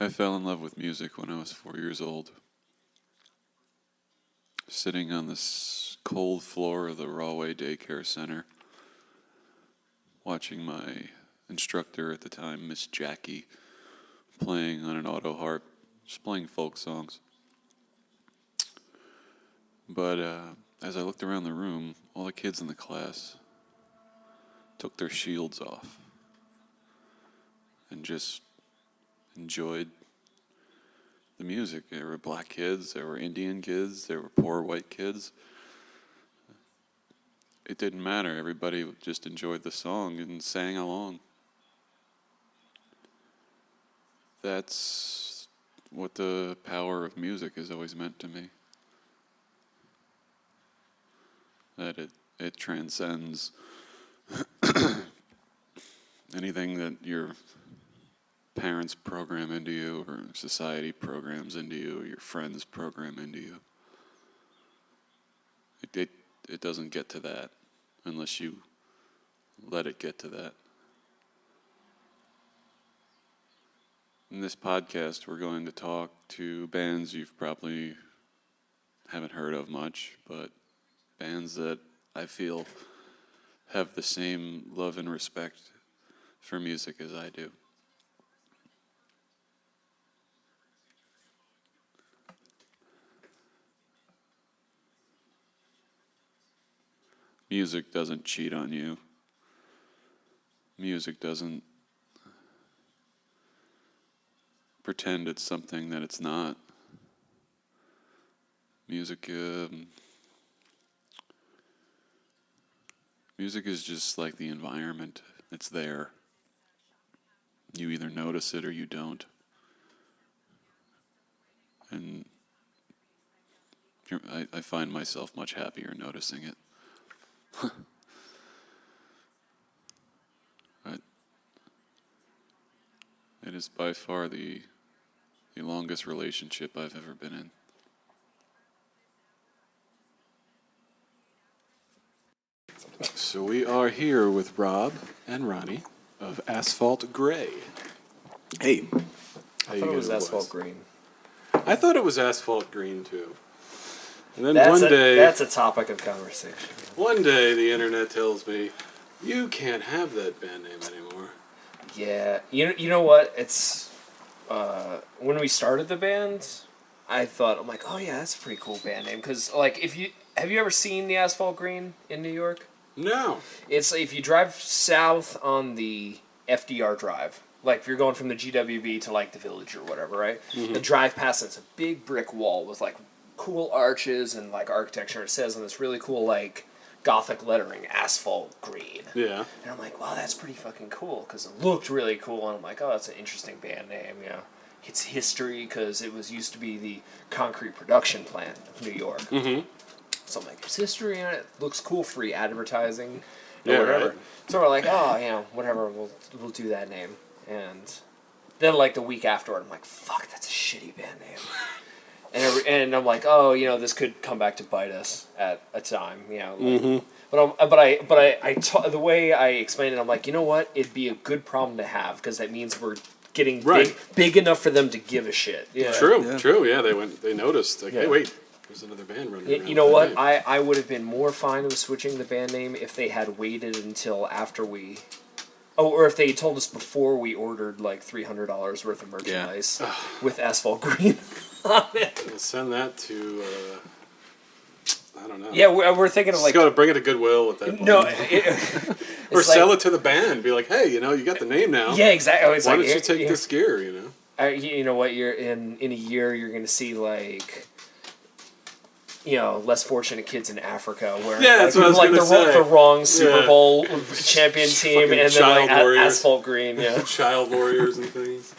I fell in love with music when I was 4 years old. Sitting on this cold floor of the Rahway Daycare Center, watching my instructor at the time, Miss Jackie, playing on an auto harp, just playing folk songs. But as I looked around the room, all the kids in the class took their shields off and just enjoyed the music. There were black kids, there were Indian kids, there were poor white kids. It didn't matter. Everybody just enjoyed the song and sang along. That's what the power of music has always meant to me. That it transcends anything that your parents program into you, or society programs into you, or your friends program into you. It doesn't get to that unless you let it get to that. In this podcast, we're going to talk to bands you've probably haven't heard of much, but bands that I feel have the same love and respect for music as I do. Music doesn't cheat on you. Music doesn't pretend it's something that it's not. Music is just like the environment. It's there. You either notice it or you don't. And I find myself much happier noticing it. It is by far the longest relationship I've ever been in. So we are here with Rob and Ronnie of Asphalt Gray. Hey. I thought it was Asphalt Green. I thought it was Asphalt Green too. And then that's a topic of conversation. One day the internet tells me, you can't have that band name anymore. Yeah, you know what? It's when we started the band, I'm like, oh yeah, that's a pretty cool band name. Because like, have you ever seen the Asphalt Green in New York? No. It's if you drive south on the FDR Drive, like if you're going from the GWB to like the Village or whatever, right? Mm-hmm. The drive past it's a big brick wall with like cool arches and like architecture. It says on this really cool like Gothic lettering, Asphalt Green. Yeah. And I'm like, wow, that's pretty fucking cool because it looked really cool. And I'm like, oh, that's an interesting band name. You know, it's history because it used to be the concrete production plant of New York. Mm-hmm. So I'm like, there's history in it. It looks cool, free advertising, or whatever. Right. So we're like, oh, you know, whatever, we'll do that name. And then like the week afterward, I'm like, fuck, that's a shitty band name. And I'm like, oh, you know, this could come back to bite us at a time, you know. Like, mm-hmm. The way I explained it, I'm like, you know what? It'd be a good problem to have because that means we're getting big enough for them to give a shit. Yeah. True. Yeah, they noticed. Like, hey, wait, there's another band running around. You know what? I would have been more fine with switching the band name if they had waited until after we. Oh, or if they told us before we ordered like $300 worth of merchandise with Asphalt Green on it. We'll send that to, I don't know. Yeah, we're thinking of like... Just got to bring it to Goodwill at that point. No, or sell it to the band. Be like, hey, you know, you got the name now. Yeah, exactly. Why don't you take this gear, you know? You know what? You're in a year, you're going to see like... You know, less fortunate kids in Africa wearing that's what I was gonna say. The wrong Super Bowl champion team and then like Asphalt Green, yeah. Child warriors and things.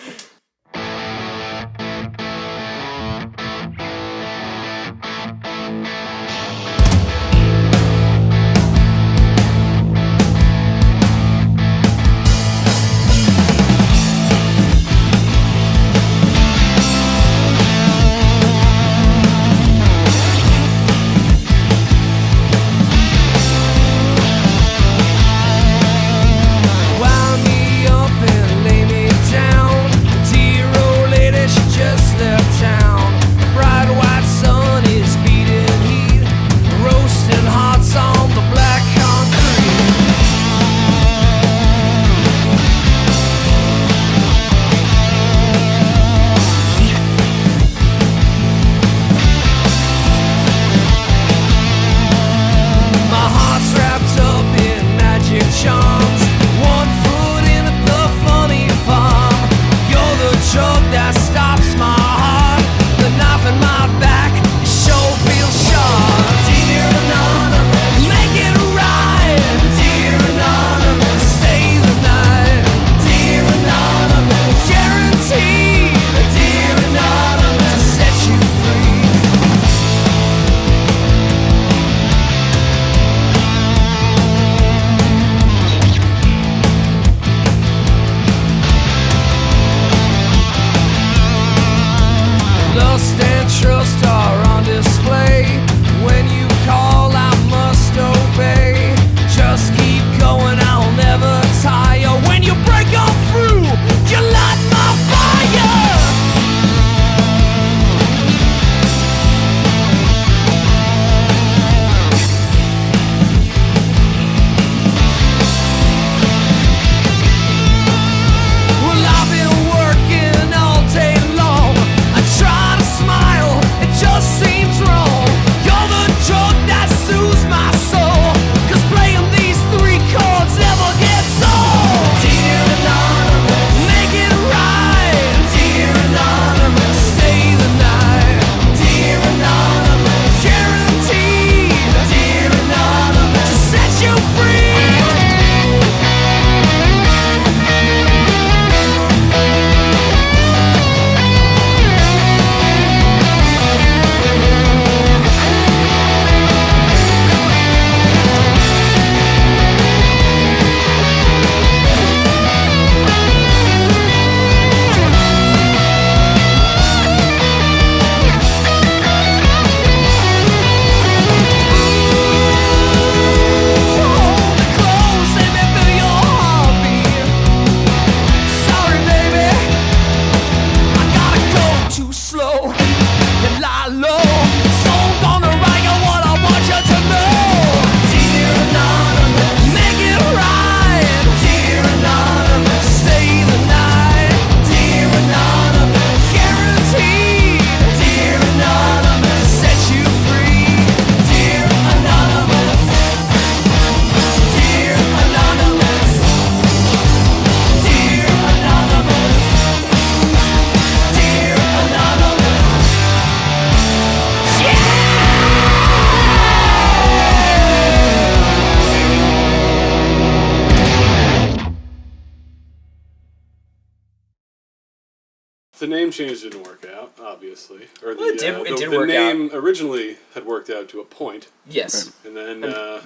The name change didn't work out, obviously. Or Well, it did the work name originally had worked out to a point, Yes. and then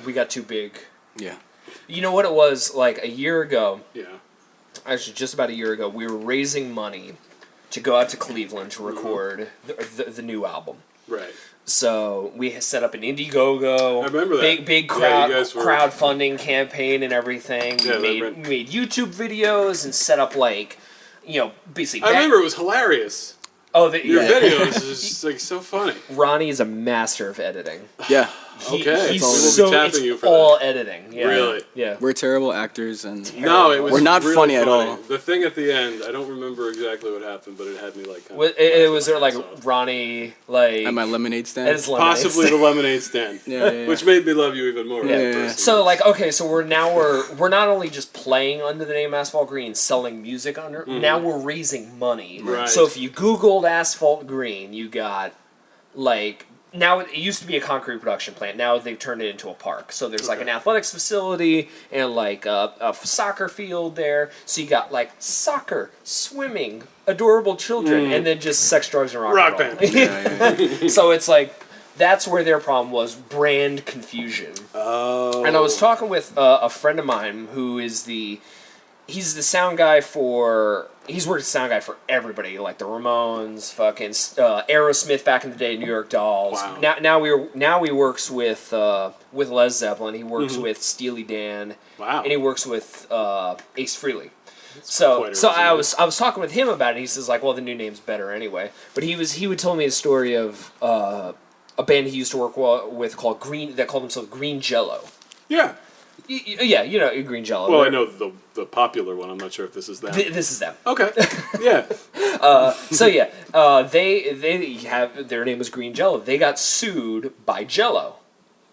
We got too big. Yeah. You know what it was? Like a year ago, yeah, actually just about a year ago, we were raising money to go out to Cleveland to record the new album. right. So we set up an Indiegogo. I remember that. Big Yeah, you guys were- crowdfunding campaign and everything. Yeah, we made YouTube videos and set up basically. I remember it was hilarious. Oh, Your videos is just like so funny. Ronnie is a master of editing. Yeah. Okay, He's we will be so tapping it's you for all that. editing. Yeah. Really? Yeah. We're terrible actors, and No, it was We're not really funny at all. The thing at the end, I don't remember exactly what happened, but it had me like. It was there like so. Ronnie like at my lemonade stand. at his lemonade Possibly stand. the lemonade stand, Yeah. which made me love you even more. Yeah. personally. So we're not only just playing under the name Asphalt Green, selling music under. Now we're raising money. Right. So if you Googled Asphalt Green, you got now it used to be a concrete production plant. Now they've turned it into a park. So there's like an athletics facility and like a soccer field there. So you got like soccer, swimming, adorable children, and then just sex, drugs, and rock and roll. band. So it's like that's where their problem was: brand confusion. Oh. And I was talking with a friend of mine who is he's the sound guy he's worked as sound guy for everybody, like the Ramones, fucking Aerosmith back in the day, New York Dolls. Wow. Now he works with Led Zeppelin. He works with Steely Dan. Wow. And he works with Ace Frehley. quite So I original. was talking with him about it. He says like, well, the new name's better anyway. But he would tell me a story of a band he used to work with called Green, that called themselves Green Jello. Yeah. Yeah, you know Green Jello. Well, I know the popular one. I'm not sure if this is that. This is them. Okay. Yeah. So yeah, they have their name was Green Jello. They got sued by Jello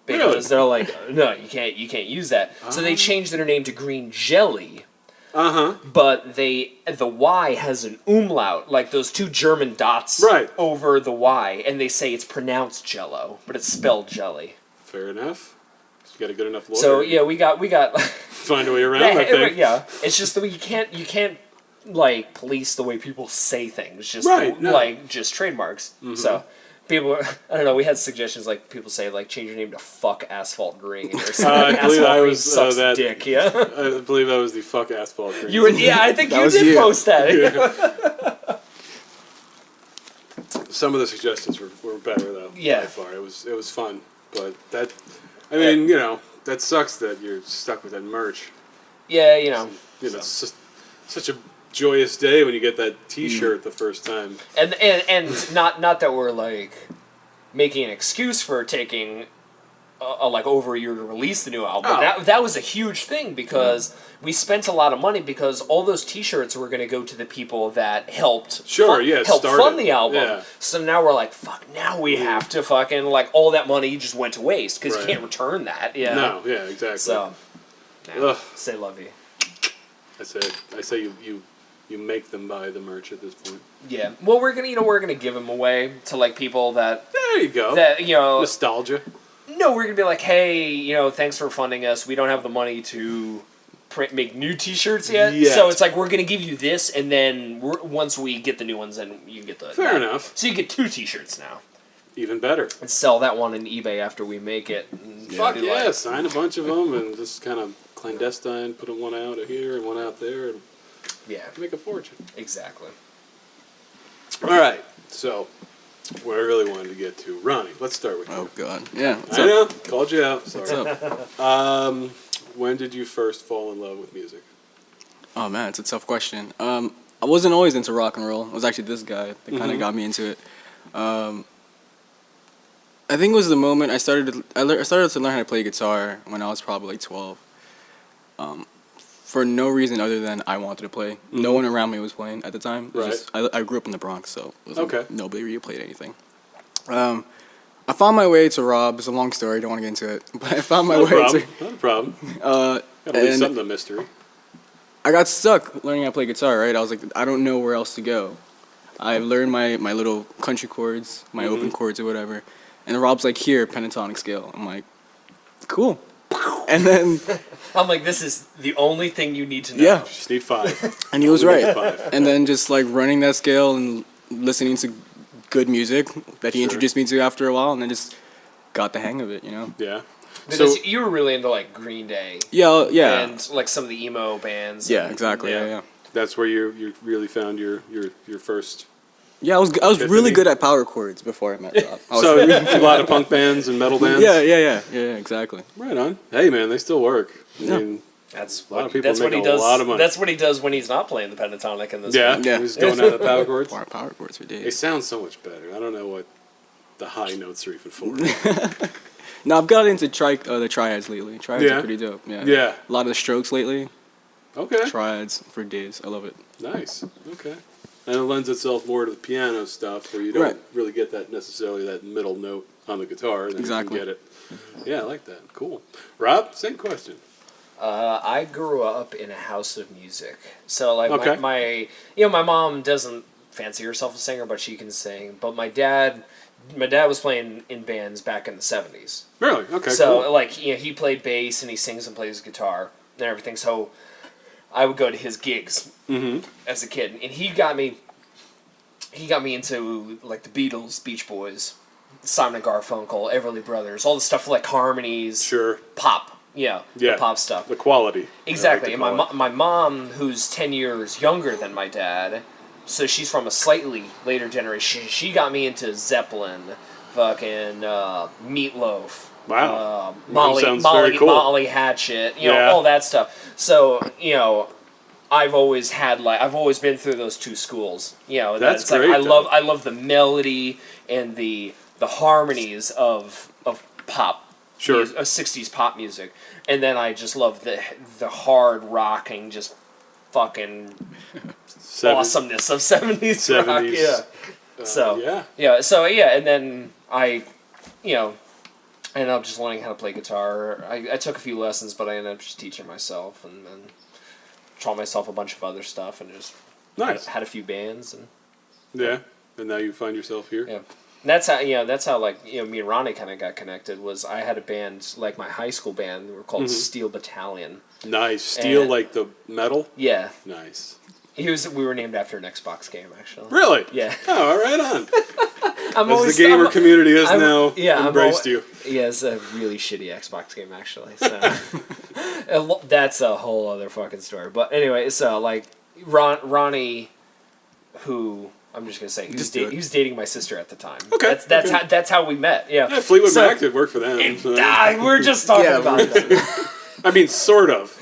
because they're like, no, you can't use that. So they changed their name to Green Jelly. But the Y has an umlaut, like those two German dots over the Y, and they say it's pronounced Jello, but it's spelled jelly. Fair enough. You got a good enough lawyer. So yeah, we got find a way around. I think. Yeah, it's just that you can't like police the way people say things. Just just trademarks. So people, I don't know. We had suggestions like people say like change your name to Fuck Asphalt Green or something. I believe Asphalt I Green was sucks that. dick. Yeah, I believe that was the Fuck Asphalt Green. you were. Yeah, I think That you was did you. post that. Some of the suggestions were better though. Yeah. By far, it was fun, but that. I mean, that sucks that you're stuck with that merch. Yeah, It's just such a joyous day when you get that T-shirt the first time. and not that we're like making an excuse for taking like over a year to release the new album. Oh. That was a huge thing because we spent a lot of money because all those T-shirts were going to go to the people that helped help fund the album. Yeah. So now we're like, fuck. Now we have to fucking like all that money just went to waste because you can't return that. Yeah. No. Yeah. Exactly. So, Ugh. say love you. I say you make them buy the merch at this point. Yeah. Well, we're gonna give them away to like people that There you go. Nostalgia. No, we're gonna be like, hey, thanks for funding us. We don't have the money to make new T-shirts yet, so it's like we're gonna give you this, and then once we get the new ones, then you get the Fair enough. So you get 2 T-shirts now, Even better. and sell that one on eBay after we make it. And Fuck do yeah! like- Sign a bunch of them and just kind of clandestine, put one out here and one out there, and yeah, make a fortune. exactly. All right, so what I really wanted to get to, Ronnie. Let's start with you. Oh God. Yeah. What's I up? know, called you out. Sorry. What's up? When did you first fall in love with music? Oh man, it's a tough question. I wasn't always into rock and roll. It was actually this guy that kind of got me into it. I think it was the moment I started to learn how to play guitar when I was probably like 12. For no reason other than I wanted to play. No one around me was playing at the time. It was just, I grew up in the Bronx, so it was like nobody really played anything. I found my way to Rob. It's a long story. Don't want to get into it, but I found my way to. Not a problem. Gotta leave something to mystery. I got stuck learning how to play guitar. Right, I was like, I don't know where else to go. I learned my little country chords, my open chords or whatever, and Rob's like, here, pentatonic scale. I'm like, cool. And then I'm like, this is the only thing you need to know. Yeah, Just need 5. and he was Only right. need 5. And then just like running that scale and listening to good music that he Sure. introduced me to after a while, and then just got the hang of it, you know? Yeah. Because So you were really into like Green Day Yeah. and like some of the emo bands. Yeah, and- exactly. Yeah. that's where you really found your first. Yeah, I was Epiphany. really good at power chords before I met Rob. I was So a lot of punk bands and metal bands. yeah, exactly. Right on. Hey man, they still work. I Yeah. mean, That's A lot what of people that's what he make a does. lot of money. That's what he does when he's not playing the pentatonic in this. yeah, band. Yeah. He's going out of power chords. Power chords for They days. sound so much better. I don't know what the high notes are even for. No, I've got into the triads lately. Triads Yeah? are pretty dope. Yeah. Yeah. A lot of the strokes lately. Okay. Triads for days. I love it. Nice. Okay. And it lends itself more to the piano stuff, where you don't Right. really get that necessarily that middle note on the guitar. And Exactly. You can get it. Yeah, I like that. Cool. Rob, same question. I grew up in a house of music, so like Okay. my my mom doesn't fancy herself a singer, but she can sing. But my dad was playing in bands back in the 70s. Really? Okay. So cool. like he played bass and he sings and plays guitar and everything. So I would go to his gigs as a kid, and he got me into like the Beatles, Beach Boys, Simon and Garfunkel, Everly Brothers, all the stuff like harmonies, Sure. pop, the pop stuff. The quality. Exactly. I And like to call my mom, who's 10 years younger than my dad, so she's from a slightly later generation. She got me into Zeppelin, fucking Meatloaf. Wow. Molly, sounds Molly, very cool. Molly Hatchet, Yeah. all that stuff. So, I've always been through those two schools. That's it's like great, I though. love the melody and the harmonies of pop. Sure. 60s pop music, and then I just love the hard rocking, just fucking awesomeness of 70s rock. 70s, Yeah. So yeah. and then I ended up just learning how to play guitar. I took a few lessons, but I ended up just teaching myself, and then taught myself a bunch of other stuff, and just Nice. had a few bands, and Yeah. And now you find yourself here. yeah. And that's how like me and Ronnie kind of got connected. Was I had a band, like my high school band, we were called Steel Battalion. Nice. Steel And- like the metal. Yeah, Nice. we were named after an Xbox game, actually. Really? Yeah. Oh, right on. I'm As the gamer community has I'm- now yeah, embraced you. Yeah, it's a really shitty Xbox game, actually. So that's a whole other fucking story. But anyway, so like Ronnie, who I'm just gonna say he was dating my sister at the time. Okay, That's how we met. Yeah. Yeah, Fleetwood So- Mac did work for them. so- We're just talking Yeah, about that. I mean, sort of.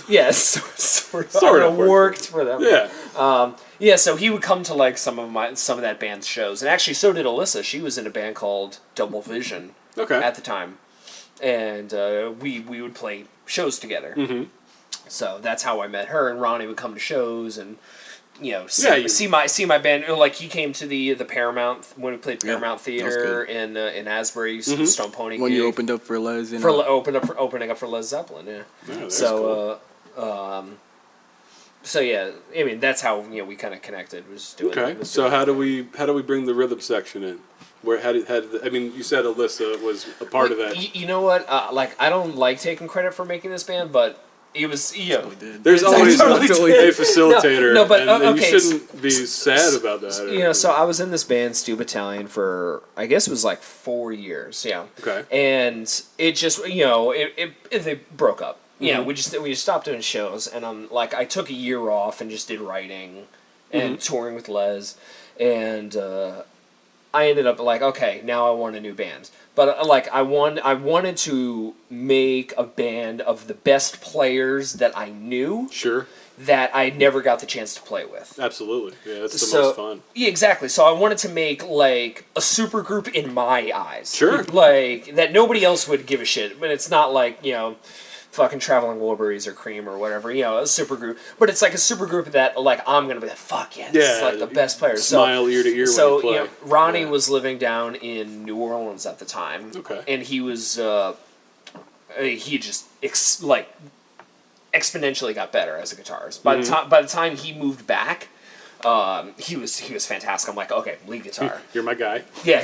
Yes, sort of worked for them. Yeah. Yeah, so he would come to like some of that band's shows, and actually so did Alyssa. She was in a band called Double Vision Okay. at the time, and we would play shows together. Mm-hmm. So that's how I met her. And Ronnie would come to shows and see my band. Like he came to the Paramount when we played Paramount Theater in Asbury, Stone Pony. When gig. you opened up for Les, opening up for Led Zeppelin. Yeah. Oh, that's So. So yeah, I mean that's how we kind of connected. Was doing. Okay. So how do we bring the rhythm section in? I mean, you said Alyssa was a part of that. You know what? Like I don't like taking credit for making this band, but it was There's always totally a facilitator, No, but, and okay, you shouldn't be sad about that. So I was in this band, Steel Battalion, for I guess it was like 4 years. Yeah. Okay. And it just they broke up. Yeah, we just stopped doing shows, and I took a year off and just did writing and touring with Les, and I ended up like, okay, now I want a new band, but I wanted to make a band of the best players that I knew Sure. that I never got the chance to play with. Absolutely. Yeah, that's the most fun. Yeah, exactly. So I wanted to make like a super group in my eyes. Sure. Like that nobody else would give a shit. But it's not like, fucking Traveling Wilburys or Cream or whatever, a super group. But it's like a super group that like I'm gonna be like, fuck yeah, this is like the best players. Smile ear to ear when you play. Ronnie was living down in New Orleans at the time. Okay. And he was he just exponentially got better as a guitarist. By the time he moved back, he was fantastic. I'm like, okay, lead guitar. You're my guy. Yeah.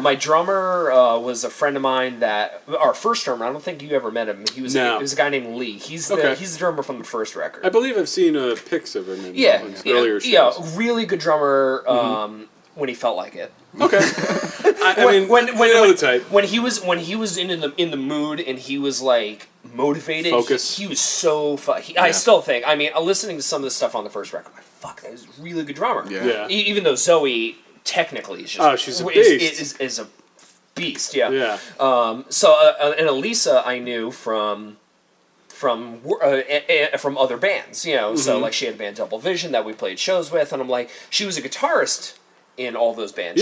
My drummer was a friend of mine that our first drummer. I don't think you ever met him. He was No. he was a guy named Lee. He's the drummer from the first record. I believe I've seen pics of him in earlier shows. Yeah, really good drummer. When he felt like it. Okay. I know the type. When he was in the mood and he was like motivated, focus. He was so fun. I still think. I mean, listening to some of the stuff on the first record, I'm like, fuck, that was a really good drummer. Yeah. Even though Zoe technically is just she's a beast. Is a beast. Yeah. Yeah. And Elisa, I knew from other bands, you know. So like she had a band Double Vision that we played shows with, and I'm like, she was a guitarist in all those bands.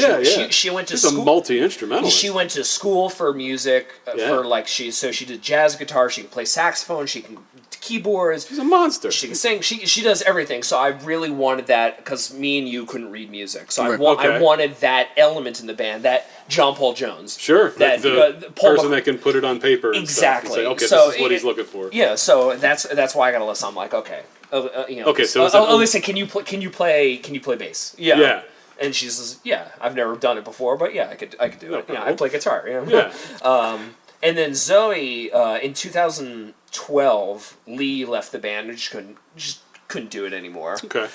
She went to She's school. a multi-instrumentalist. She went to school for music for like she did jazz guitar. She can play saxophone. She can keyboards. She's a monster. She can sing. She does everything. So I really wanted that because me and you couldn't read music. So Right. I wanted that element in the band. That John Paul Jones. Sure. That the person that can put it on paper. And exactly. Stuff. Say, okay, so this is what he's looking for. Yeah. So that's why I got to listen. I'm like, okay. You know, okay. So listen. Can you play bass? Yeah. Yeah. And she says, "Yeah, I've never done it before, but yeah, I could do it. Yeah, I play guitar. You know? Yeah. And then Zoe, in 2012, Lee left the band and just couldn't do it anymore. Okay.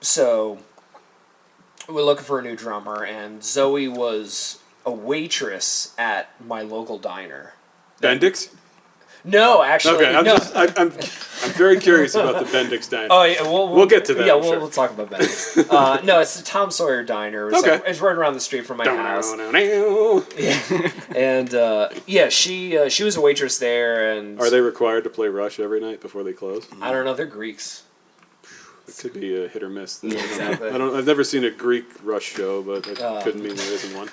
So we're looking for a new drummer, and Zoe was a waitress at my local diner. Bendix? No, actually, okay. no. I'm very curious about the Bendix diner. Oh yeah, we'll get to that. Yeah, I'm sure. we'll talk about that. No, it's the Tom Sawyer Diner. It's okay. It's right around the street from my house. Yeah. And she was a waitress there. And are they required to play Rush every night before they close? I don't know. They're Greeks. It could be a hit or miss. Yeah, exactly. I've never seen a Greek Rush show, but that couldn't mean there isn't one.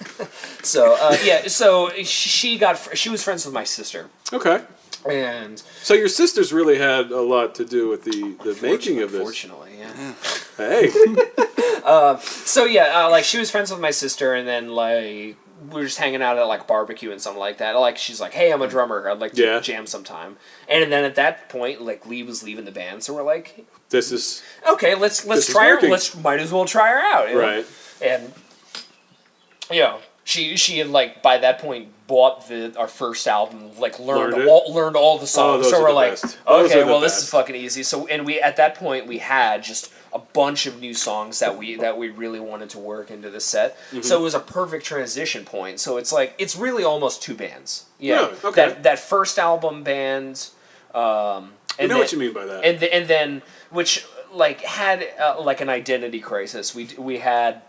So so she was friends with my sister. Okay. And so your sisters really had a lot to do with the making of this. Unfortunately, yeah. Hey. So like she was friends with my sister, and then like we were just hanging out at like barbecue and something like that. Like she's like, "Hey, I'm a drummer. I'd like to jam sometime." And then at that point, like Lee was leaving the band, so we're like, "This is okay. Let's try her. Might as well try her out." You know? Right. And she had like by that point bought our first album, like learned all the songs. So we're like, okay, well this is fucking easy. So and we at that point we had just a bunch of new songs that we really wanted to work into the set. Mm-hmm. So it was a perfect transition point. So it's like it's really almost two bands. Yeah. Really? Okay. That first album band. I know what you mean by that. And then which like had like an identity crisis. We had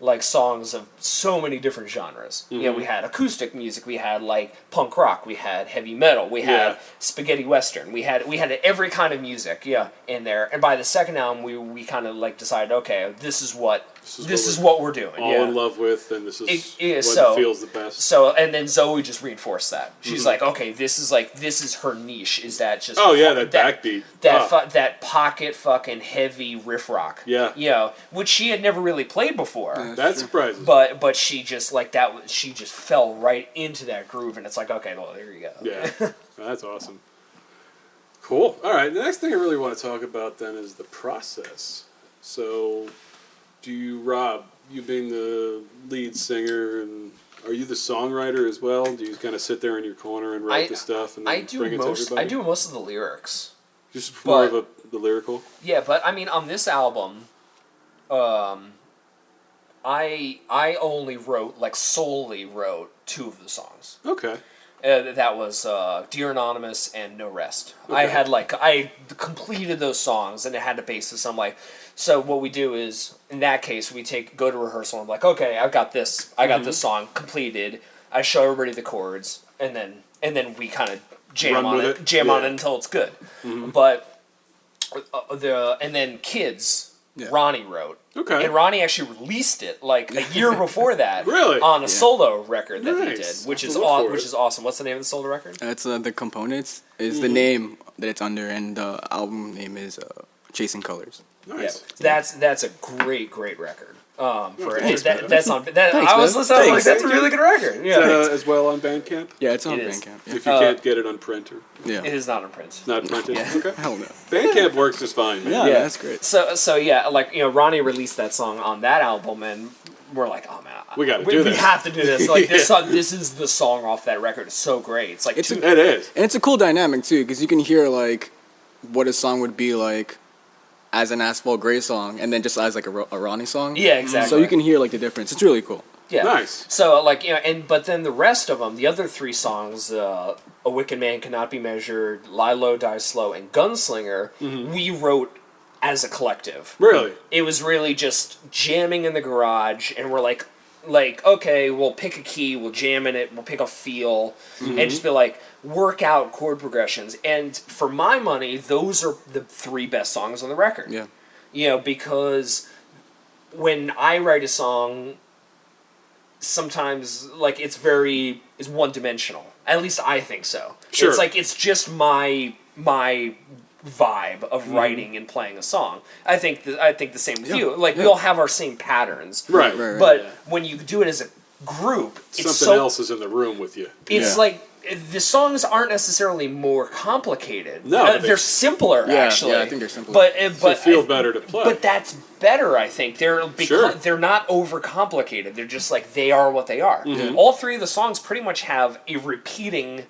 like songs of so many different genres. Mm-hmm. You know, we had acoustic music, we had like punk rock, we had heavy metal, we had spaghetti western, we had every kind of music, in there. And by the second album, we kind of like decided, okay, this is what we're doing. All in love with, and this is what feels the best. So, and then Zoe just reinforced that. She's like, okay, this is her niche. Is that just that backbeat, that pocket fucking heavy riff rock, which she had never really played before. That's surprising. But she just like that. She just fell right into that groove, and it's like, okay, well, there you go. Yeah, that's awesome. Cool. All right. The next thing I really want to talk about then is the process. So, Rob, you being the lead singer, and are you the songwriter as well? Do you kind of sit there in your corner and write the stuff and then bring it to everybody? I do most of the lyrics. Just more of the lyrical. Yeah, but I mean, on this album, I only solely wrote two of the songs. Okay. That was Dear Anonymous and No Rest. Okay. I completed those songs and it had a basis. I'm like, so what we do is, in that case, we go to rehearsal. I'm like, okay, I've got this. I got this song completed. I show everybody the chords, and then we kind of jam on it until it's good. Mm-hmm. But and then Kids. Yeah. Ronnie wrote. Okay. And Ronnie actually released it like a year before that. Really? On a solo record that he did, which is awesome. What's the name of the solo record? It's The Components is the name that it's under, and the album name is Chasing Colors. Nice. Yeah. That's a great record. That's on that. I was man. listening. I was like, Thanks. that's a really good record. Yeah, Is that as well on Bandcamp? Yeah, it's on It is. Bandcamp. If Yeah. you can't get it on print or Yeah. it is not on print. not printed, Yeah. okay. Hell no. Bandcamp works just fine, man. Yeah, that's great. So yeah, like Ronnie released that song on that album, and we're like, oh man, We gotta do this. We have to do this. Like this Yeah. song, this is the song off that record. It's so great. It's like It's two, It is. And it's a cool dynamic too, because you can hear like what a song would be like as an Asphalt Grey song, and then just as like a Ronnie song. yeah, exactly. So you can hear like the difference. It's really cool. yeah. Nice. So like but then the rest of them, the other three songs, A Wicked Man Cannot Be Measured, Lie Low, Die Slow, and Gunslinger, we wrote as a collective. Really? It was really just jamming in the garage, and we're like, okay, we'll pick a key, we'll jam in it, we'll pick a feel, and just be like, work out chord progressions. And for my money, those are the three best songs on the record. Yeah. Because when I write a song, sometimes like it's one dimensional. At least I think so. Sure. It's like it's just my vibe of writing and playing a song. I think the same with you. Like we all have our same patterns. Right. But when you do it as a group, it's Something else is in the room with you. It's Yeah. like the songs aren't necessarily more complicated. No, but they're simpler Yeah, actually. yeah, I think they're simpler. But They feel better to play. But that's better, I think. Sure. They're not overcomplicated. They're just like they are what they are. Mm-hmm. All three of the songs pretty much have a repeating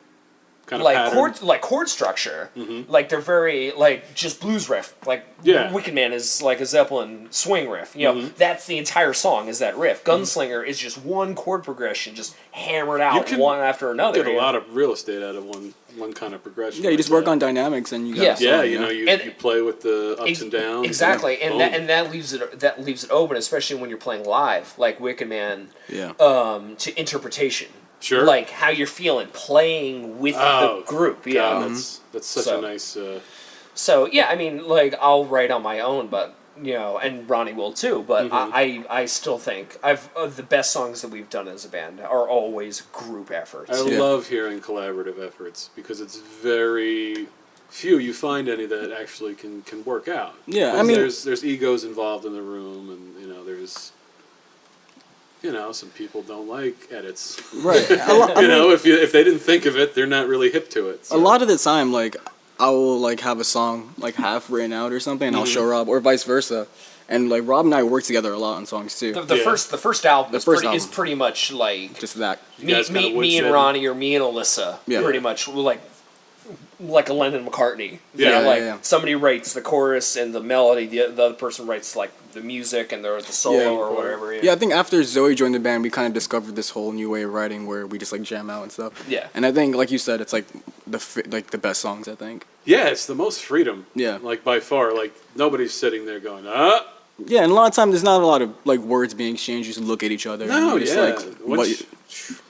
kind of pattern. chord structure. Like they're very like just blues riff. Like Yeah. Wicked Man is like a Zeppelin swing riff. That's the entire song is that riff. Gunslinger is just one chord progression, just hammered out can one after another. Get a lot of real estate out of one kind of progression. Yeah, you like just work that. on dynamics and you got Yeah. a song, Yeah, you know, And- you play with the ups and downs. Exactly, and boom. that leaves it open, especially when you're playing live, like Wicked Man, Yeah. to interpretation. Sure. Like how you're feeling playing with the group. Yeah. God, that's such So- a nice. So yeah, I mean, like I'll write on my own, but and Ronnie will too. But I still think the best songs that we've done as a band are always group efforts. I love hearing collaborative efforts because it's very few you find any that actually can work out. Yeah, I Because mean- there's egos involved in the room, and there's. Some people don't like edits. Right. If they didn't think of it, they're not really hip to it. A lot of the time, like, I will, like, have a song, like, half written out or something, and I'll show Rob, or vice versa. And, like, Rob and I work together a lot on songs, too. The Yeah. first album, The is, first pretty, is album. pretty much like Just that. guys kinda me and woodshed. Ronnie or me and Alyssa. Yeah. Pretty much like a Lennon McCartney. Yeah, like yeah. somebody writes the chorus and the melody, the other person writes like the music and the solo Yeah. or whatever. Yeah, I think after Zoe joined the band, we kind of discovered this whole new way of writing where we just, like, jam out and stuff. Yeah. And I think, like you said, it's, like, the best songs, I think. Yeah, it's the most freedom. Yeah. Like by far, like nobody's sitting there going, Yeah, and a lot of times there's not a lot of, like, words being exchanged. You just look at each other. No, and you just, yeah. like,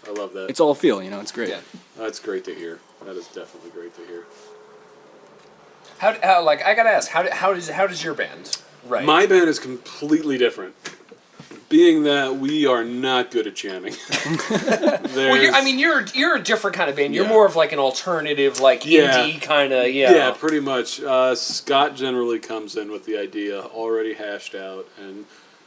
I love that. it's all feel, it's great. Yeah. That's great to hear. That is definitely great to hear. How like I gotta ask, how does your band write? My band is completely different. Being that we are not good at jamming. well, you're a different kind of band. You're Yeah. more of like an alternative, like Yeah. indie kind of Yeah, pretty much. Scott generally comes in with the idea already hashed out, and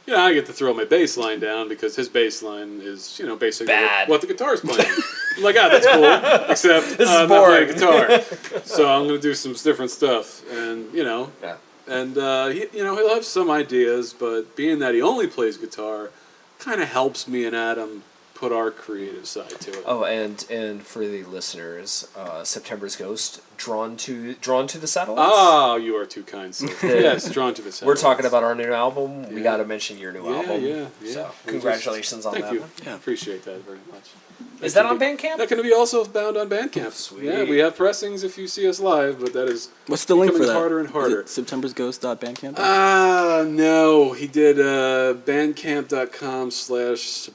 I get to throw my bass line down because his bass line is basically Bad. what the guitar's playing. I'm like, that's cool, except This is I'm not playing boring. guitar, so I'm gonna do some different stuff, and Yeah. and he'll have some ideas, but being that he only plays guitar, kind of helps me and Adam put our creative side to it. Oh, and for the listeners, September's Ghost, drawn to the satellites. Oh, you are too kind, sir. Yes, drawn to the side. We're talking about our new album. We Yeah. got to mention your new album. Yeah. So, We congratulations on thank that. you. man. Yeah. Appreciate that very much. Is that can on be- Bandcamp? That can be also found on Bandcamp. Sweet. Yeah, we have pressings if you see us live, but that is What's the link for becoming that? harder and harder. Septembersghost.bandcamp? No, he did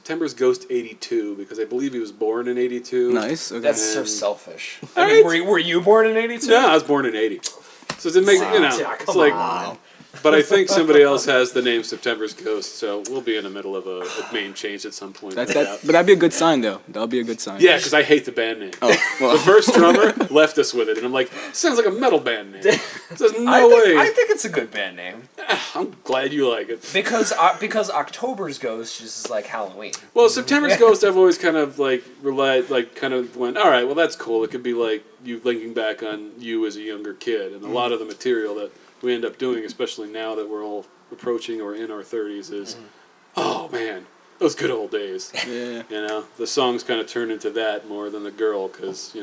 bandcamp.com/SeptembersGhost82 because I believe he was born in 82. Nice. Okay. That's so And- selfish. All I mean, right. were you born in '82? No, I was born in 80. So to make Wow. it's Come like on. But I think somebody else has the name September's Ghost, so we'll be in the middle of a name change at some point. But that'd be a good sign, though. That'll be a good sign. Yeah, because I hate the band name. Oh, well. The first drummer left us with it, and I'm like, sounds like a metal band name. There's no way. I think it's a good band name I'm glad you like it. because October's Ghost is like Halloween. Well, September's Ghost, I've always kind of like kind of went, all right, well, that's cool. It could be like you linking back on you as a younger kid, and a lot of the material that we end up doing, especially now that we're all approaching or in our 30s, is, oh man, those good old days. Yeah. You know, the songs kind of turn into that more than the girl, because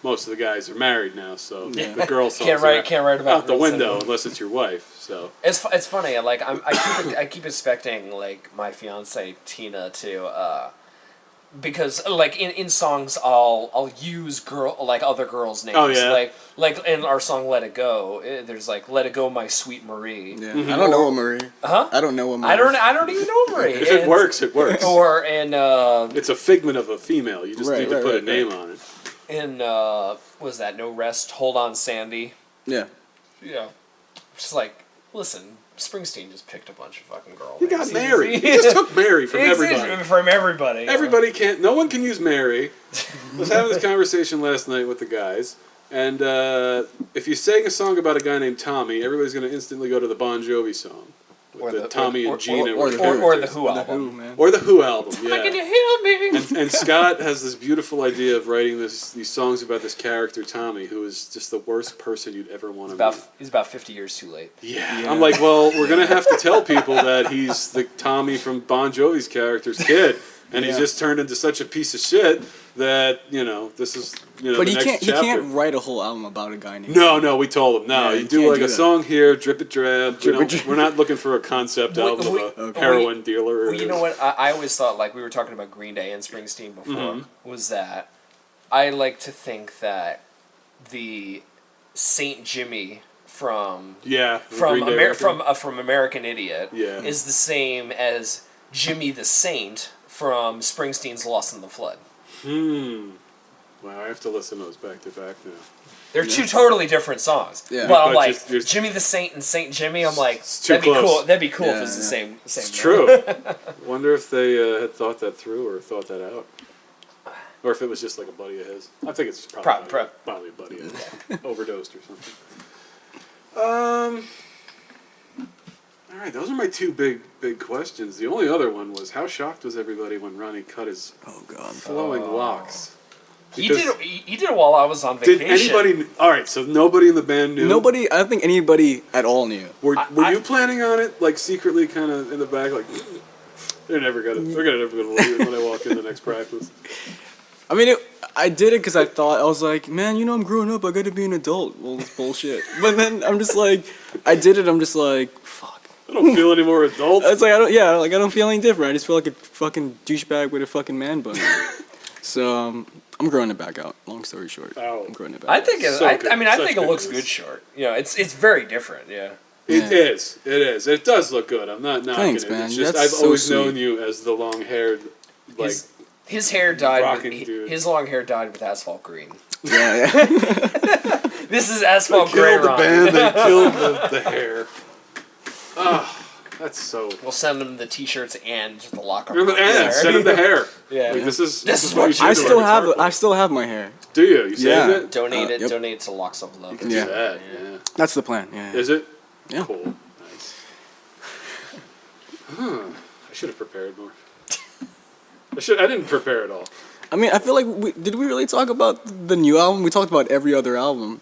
most of the guys are married now, so the girl songs Can't write about out the girls window anymore. unless it's your wife. So It's funny. Like I keep expecting like my fiance Tina to because like in songs I'll use other girls' names. Oh, yeah. Like in our song "Let It Go," there's like "Let It Go, My Sweet Marie." Yeah. I don't know a Marie. Huh? I don't know a Marie. I don't even know Marie. if it works, it works. Or in It's a figment of a female. You just need to put a name on it. what was that? No Rest, Hold On, Sandy. Yeah. Yeah. Just like, listen, Springsteen just picked a bunch of fucking girls. He got Mary. He just took Mary from everybody. From everybody. Yeah. Everybody can't. No one can use Mary. I was having this conversation last night with the guys, and if you sang a song about a guy named Tommy, everybody's going to instantly go to the Bon Jovi song. With the Tommy and Gina. Or the Who album. man. Or the Who album, yeah. Can you hear me? And Scott has this beautiful idea of writing these songs about this character, Tommy, who is just the worst person you'd ever want to meet. He's about 50 years too late. Yeah. I'm like, well, we're going to have to tell people that he's the Tommy from Bon Jovi's character's kid. And he's just turned into such a piece of shit that, this is, But the he next can't. chapter. He can't write a whole album about a guy named. No, we told him. No, Yeah, you you do can't like do a that. song here, drip it drab. Drip. We're not looking for a concept album of a heroin dealer. Well, you know what? I always thought, like, we were talking about Green Day and Springsteen before, was that I like to think that the Saint Jimmy from Green Day record. from American Idiot Yeah. is the same as Jimmy the Saint from Springsteen's Lost in the Flood. Wow, I have to listen to those back to back now. They're two totally different songs. Yeah. But I'm But like, just- Jimmy the Saint and Saint Jimmy, I'm like, too that'd be close. cool. That'd be cool if Yeah, it's the same. It's name. true. Wonder if they had thought that through or thought that out. Or if it was just like a buddy of his. I think it's probably a buddy of his. Overdosed or something. All right, those are my two big questions. The only other one was, how shocked was everybody when Ronnie cut his flowing locks? He did it while I was on Did vacation. anybody... All right, so nobody in the band knew? Nobody. I don't think anybody at all knew. Were you planning on it, like, secretly kind of in the back, like, they're never gonna believe it when I walk in the next practice? I mean, I did it because I thought, I was like, man, I'm growing up. I got to be an adult. Well, it's bullshit. But then I'm just like, I did it. I'm just like, fuck. I don't feel any more adult. It's like, I don't feel any different. I just feel like a fucking douchebag with a fucking man bun. So, I'm growing it back out. Long story short. Ow. I'm growing it back I out. think So I good. mean I Such think it good looks news. good short. It's very different. Yeah. It is. It does look good. I'm not knocking Thanks, it. man. It's just, That's I've so always sweet. known you as the long-haired, like, His hair died. rocking dude. His long hair died with asphalt green. Yeah. This is asphalt they gray. killed the Ron. band, they killed the hair. Ah, that's so... We'll send them the T-shirts and the locker. Remember, and send him the hair. Yeah. Like, this is what you should I do still on have guitar I still have my hair. player. Do you? You saved Yeah. it? Donate it. Yep. Donate it to Locks of Love. You can do Yeah. that, yeah. That's the plan. Yeah. Is it? Yeah. Cool. Nice. I should have prepared more. I didn't prepare at all. I mean, I feel like did we really talk about the new album? We talked about every other album.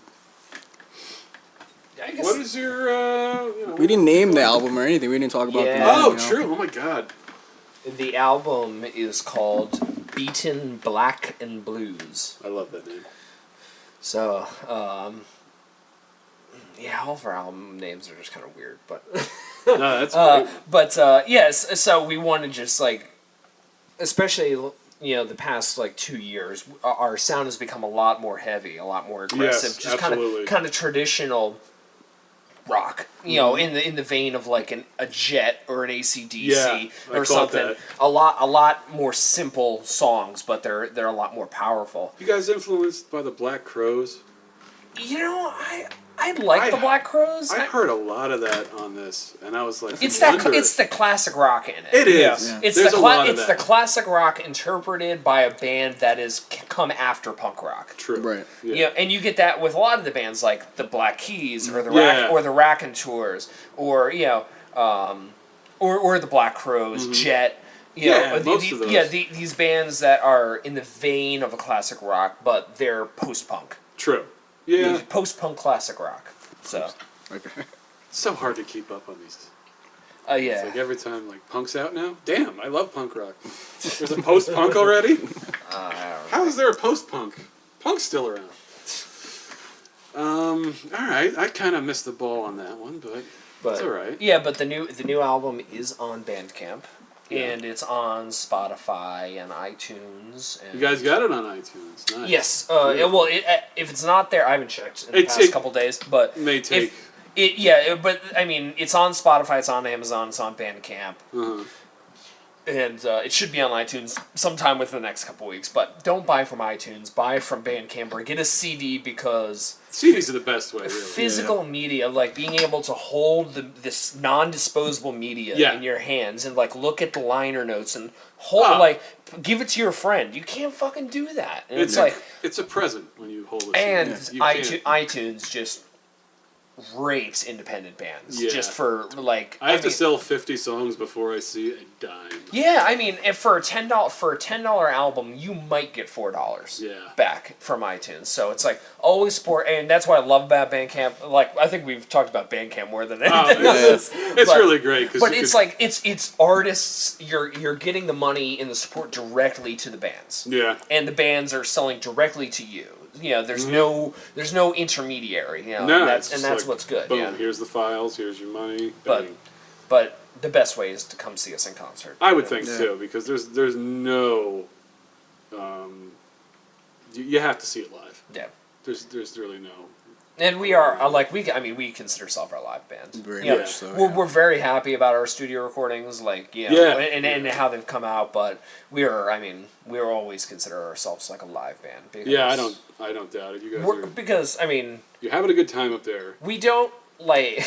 I guess What is your, We didn't name the album or anything. We didn't talk about the Yeah. Oh, album, true. Oh, my God. the album is called Beaten Black and Blues. I love that name. So, yeah, all of our album names are just kind of weird, but No, that's great. yes. So we want to just like, especially the past like 2 years, our sound has become a lot more heavy, a lot more aggressive, Yes, just absolutely. kind of traditional rock. In the vein of like a Jet or an AC/DC Yeah, I or caught something. that. A lot more simple songs, but they're a lot more powerful. You guys influenced by the Black Crowes? I like the Black Crowes. I heard a lot of that on this, and I was like, It's the classic rock in it. It is. Yeah. It's the classic rock interpreted by a band that has come after punk rock. True. Right. Yeah. You know, and you get that with a lot of the bands like the Black Keys or the Raconteurs or or the Black Crowes, Jet. Most of those. These bands that are in the vein of a classic rock, but they're post-punk. True. Yeah. Post-punk classic rock. So. Okay. It's so hard to keep up on these. Yeah. It's like every time, like, punk's out now? Damn, I love punk rock. There's a post-punk already? How is there a post-punk? Punk's still around. Alright, I kind of missed the ball on that one, but it's alright. Yeah, but the new album is on Bandcamp. Yeah. And it's on Spotify and iTunes. And you guys got it on iTunes. Nice. Yes. If it's not there, I haven't checked in the past couple days. But may take. But I mean, it's on Spotify, it's on Amazon, it's on Bandcamp. Uh-huh. And it should be on iTunes sometime within the next couple weeks. But don't buy from iTunes. Buy from Bandcamp or get a CD because... CDs are the best way, really. Physical media, like being able to hold this non-disposable media in your hands and like look at the liner notes and give it to your friend. You can't fucking do that. And it's a present when you hold it. And iTunes just rapes independent bands just for like. I have to sell 50 songs before I see a dime. Yeah, I mean, if for a $10 album, you might get $4 back from iTunes. So it's like always support, and that's what I love about Bandcamp. Like I think we've talked about Bandcamp more than anything else. It's really great, but it's artists. You're getting the money and the support directly to the bands. Yeah, and the bands are selling directly to you. You know, there's no intermediary. You know, no, that's what's good. Boom, yeah. Here's the files. Here's your money. But the best way is to come see us in concert. I would think so, because there's no. You have to see it live. Yeah. There's really no. And we are we consider ourselves a live band. Very much so. We're very happy about our studio recordings, and how they've come out. But we always consider ourselves like a live band. Because I don't doubt it. You guys you're having a good time up there. We don't I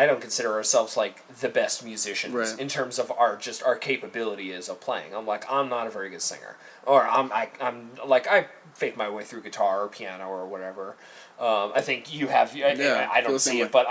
don't consider ourselves like the best musicians in terms of our capability of playing. I'm not a very good singer, or I fake my way through guitar or piano or whatever. I think you have. I don't see it, but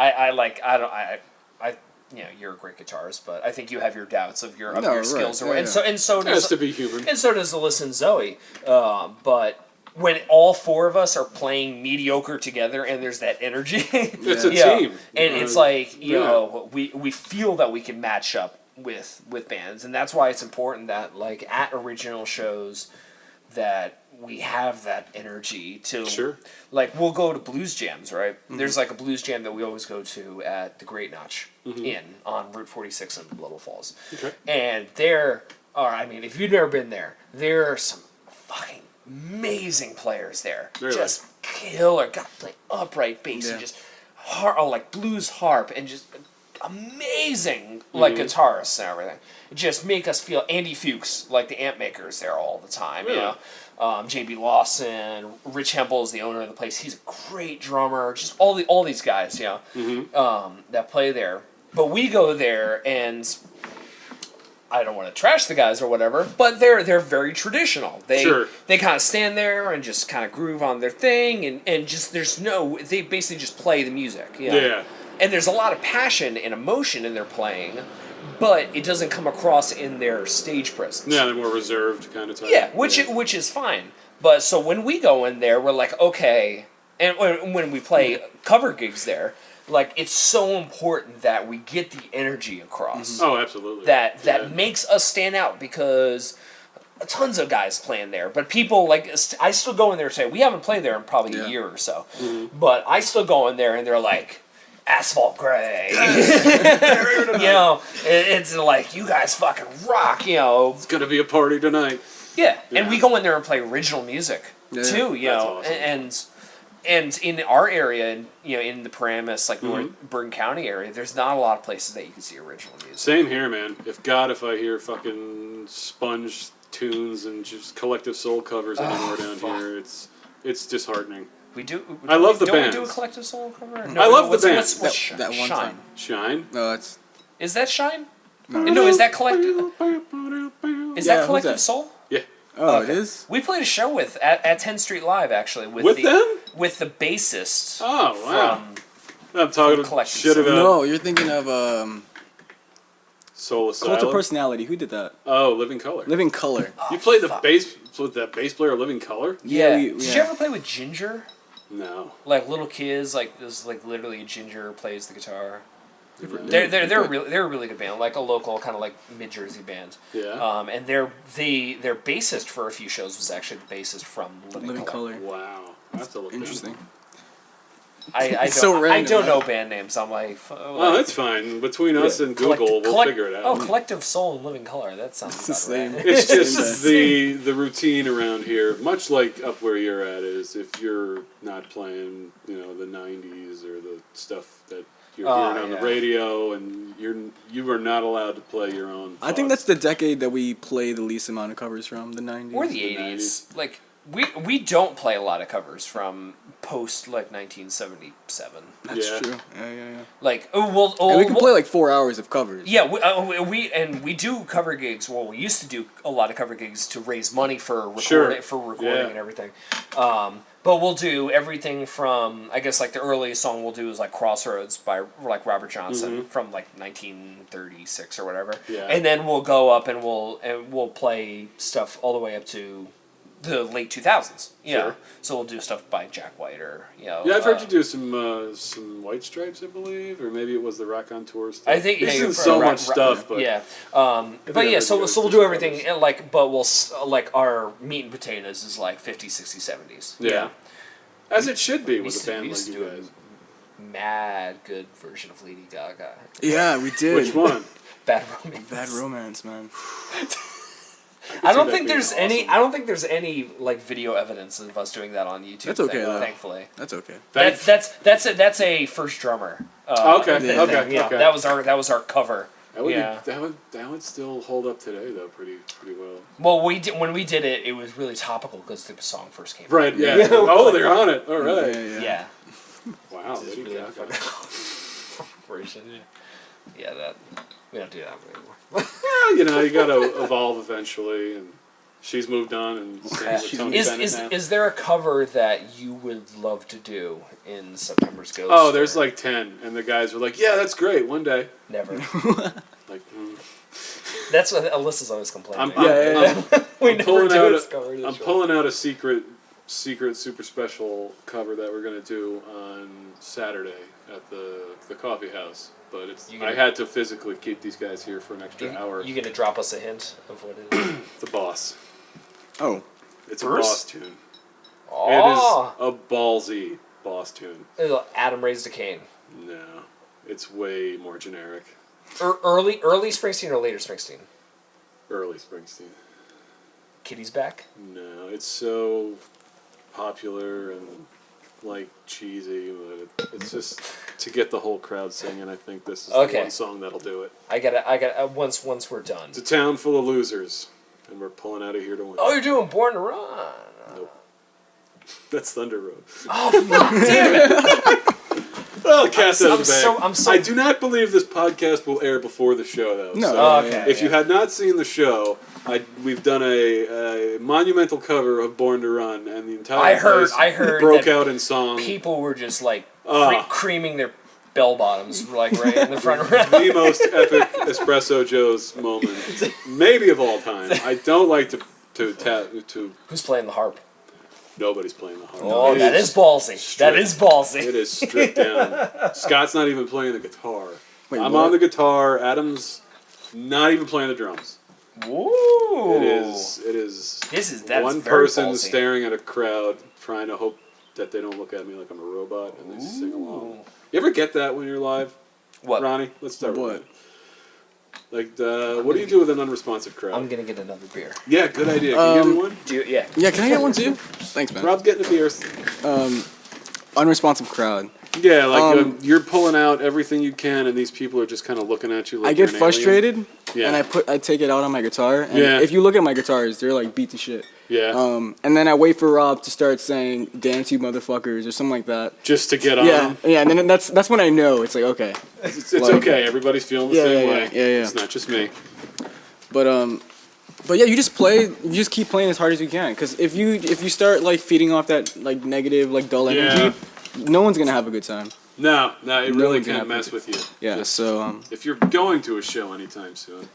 you're a great guitarist, but I think you have your doubts of your skills, and so does has to be human, and so does Alyssa and Zoe. But when all four of us are playing mediocre together and there's that energy, it's a team, and it's like we feel that we can match up with bands, and that's why it's important that like at original shows that we have that energy to like we'll go to blues jams, right? Mm-hmm. There's like a blues jam that we always go to at the Great Notch Inn on Route 46 in Little Falls. Okay. And if you've never been there are some fucking amazing players there. Really? Just killer. Got play upright bass and just like blues harp and just amazing like guitarists and everything. Just make us feel Andy Fuchs, like the amp makers there all the time. Really? You know, JB Lawson, Rich Hempel is the owner of the place. He's a great drummer. Just all these guys, that play there. But we go there and I don't want to trash the guys or whatever, but they're very traditional. They kind of stand there and just kind of groove on their thing and just they basically just play the music. Yeah. And there's a lot of passion and emotion in their playing, but it doesn't come across in their stage presence. Yeah, they're more reserved kind of type. Yeah, which is fine. But so when we go in there, we're like, okay, and when we play cover gigs there, like it's so important that we get the energy across. Oh, absolutely. That makes us stand out because tons of guys playing there, but people I still go in there and say we haven't played there in probably a year or so, but I still go in there and they're like. Asphalt Gray. It's like, you guys fucking rock, It's going to be a party tonight. Yeah, and we go in there and play original music, too, Awesome. And in our area, in the Paramus, like North Bergen County area, there's not a lot of places that you can see original music. Same here, man. If I hear fucking Sponge tunes and just Collective Soul covers anymore down here, it's disheartening. We do. I love the don't bands. we do a Collective Soul cover? I love the bands. What's That one Shine? time. Shine. No, that's Is that Shine? no. No, is that Collective? Is Yeah, that who's Collective that? Soul? Yeah. Oh, Okay. it is. We played a show with at 10th Street Live actually With the, them? with the bassist. Oh, wow. From I'm talking Collective shit Soul. about No, you're thinking of Soul Asylum. Cult of Personality. Who did that? Oh, Living Color. Living Color. You played the fuck. bass with that bass player, Living Color? Yeah. we- Did yeah. you ever play with Ginger? No. Like little kids, like there's like literally a Ginger plays the guitar. No. They're a really good band, like a local kind of like mid Jersey band. Yeah. And their bassist for a few shows was actually the bassist from Living Color. Wow. I have to look Interesting. I don't, So I random, don't know right? band names. I'm like, Oh, that's fine. Between us and Google, we'll figure it out. Oh, Collective Soul and Living Color. That sounds It's the about same. right. It's Same just the routine around here, much like up where you're at, is if you're not playing, the '90s or the stuff that you're hearing on yeah. the radio, and you are not allowed to play your own. I think thoughts. that's the decade that we play the least amount of covers from, the 90s. Or the 80s. Like we don't play a lot of covers from post like 1977. That's Yeah. true. Yeah. Like And we can play like 4 hours of covers. Yeah, we do cover gigs. Well, we used to do a lot of cover gigs to raise money for recording, Yeah. and everything. But we'll do everything from, I guess, like the earliest song we'll do is like Crossroads by like Robert Johnson from like 1936 or whatever. Yeah. And then we'll go up and we'll play stuff all the way up to the late 2000s. Yeah. Sure. So we'll do stuff by Jack White or Yeah, I've heard you do some White Stripes, I believe, or maybe it was the Rock on Tour stuff. I think He's yeah, in so Rock- much stuff, but yeah, I but yeah. heard So you so we'll do do some everything covers. and like, but we'll like our meat and potatoes is like 50s, 60s, 70s. Yeah. As it should be We with used a to- band we like used to you do guys. a mad good version of Lady Gaga. Yeah, we did. Which one? Bad Romance. Bad Romance, man. I don't that think being there's any. awesome. I don't think there's any like video evidence of us doing that on YouTube. That's okay, though. Thankfully. That's okay. That's a first drummer. Okay, thing. okay, Yeah, okay. that was our cover. That would Yeah. that would still hold up today though, pretty well. Well, when we did it, it was really topical because the song first came out. Right. Yeah. Yeah. Oh, they're on it. All right. Yeah. Wow. It's Lady really Gaga. fucking version. Yeah, that we don't do that anymore. Well, you gotta evolve eventually, and she's moved on and singing with Tony Bennett now. Is there a cover that you would love to do in September's Ghost? Oh, there's or like 10, and the guys were like, "Yeah, that's great. One day." never. Like, That's what Alyssa's always complaining. I'm pulling do out this cover. I'm pulling out a secret super special cover that we're gonna do on Saturday at the coffee house. But I had to physically keep these guys here for an extra hour. You gonna drop us a hint of what it is? The Boss. Oh. It's Bruce? a Boss tune. Oh, It is a ballsy Boss tune. Adam Raised a Cane. No, it's way more generic. Early Springsteen or later Springsteen? Early Springsteen. Kitty's Back. No, it's so popular and like cheesy, but it's just to get the whole crowd singing. I think this is the Okay. one song that'll do it. I gotta. Once we're done. It's a town full of losers, and we're pulling out of here to win. Oh, you're doing Born to Run. Nope. That's Thunder Road. Oh, fuck, damn it! Well, cat's out of the bag. I'm so. I do not believe this podcast will air before the show, though. No. So Oh, okay. if you had not seen the show, we've done a monumental cover of Born to Run, and the entire I heard broke that out in song. people were just like Ah. creaming their bell bottoms like right in the front row. The most epic Espresso Joe's moment, maybe of all time. I don't like to Who's playing the harp? nobody's playing the harp. Oh, It that is ballsy. That stripped. is ballsy. It is stripped down. Scott's not even playing the guitar. Wait, I'm what? on the guitar. Adam's not even playing the drums. Woo! It is. That one is very person ballsy. staring at a crowd, trying to hope that they don't look at me like I'm a robot, and they sing along. You ever get that when you're live, What? Ronnie? Let's start What? with that. Like, what do you do with an unresponsive crowd? I'm gonna get another beer. Yeah, good idea. Can you give me one? Do you, yeah. Yeah, can I get one too? Thanks, man. Rob's getting a beer. Unresponsive crowd. Yeah, like you're pulling out everything you can, and these people are just kind of looking at you like I you're get an frustrated, Yeah. and I take it out on my guitar. And Yeah. if you look at my guitars, they're like beat to shit. Yeah. And then I wait for Rob to start saying "dance you motherfuckers" or something like that. Just to get on. Yeah, yeah, and then that's when I know it's like okay. It's Like- okay. Everybody's feeling the same way. Yeah. It's not just me. But yeah, you just play. You just keep playing as hard as you can. Because if you start like feeding off that like negative, like dull energy, no one's gonna have a good time. No, it No really one's gonna can't have mess to- with you. Yeah. So If you're going to a show anytime soon,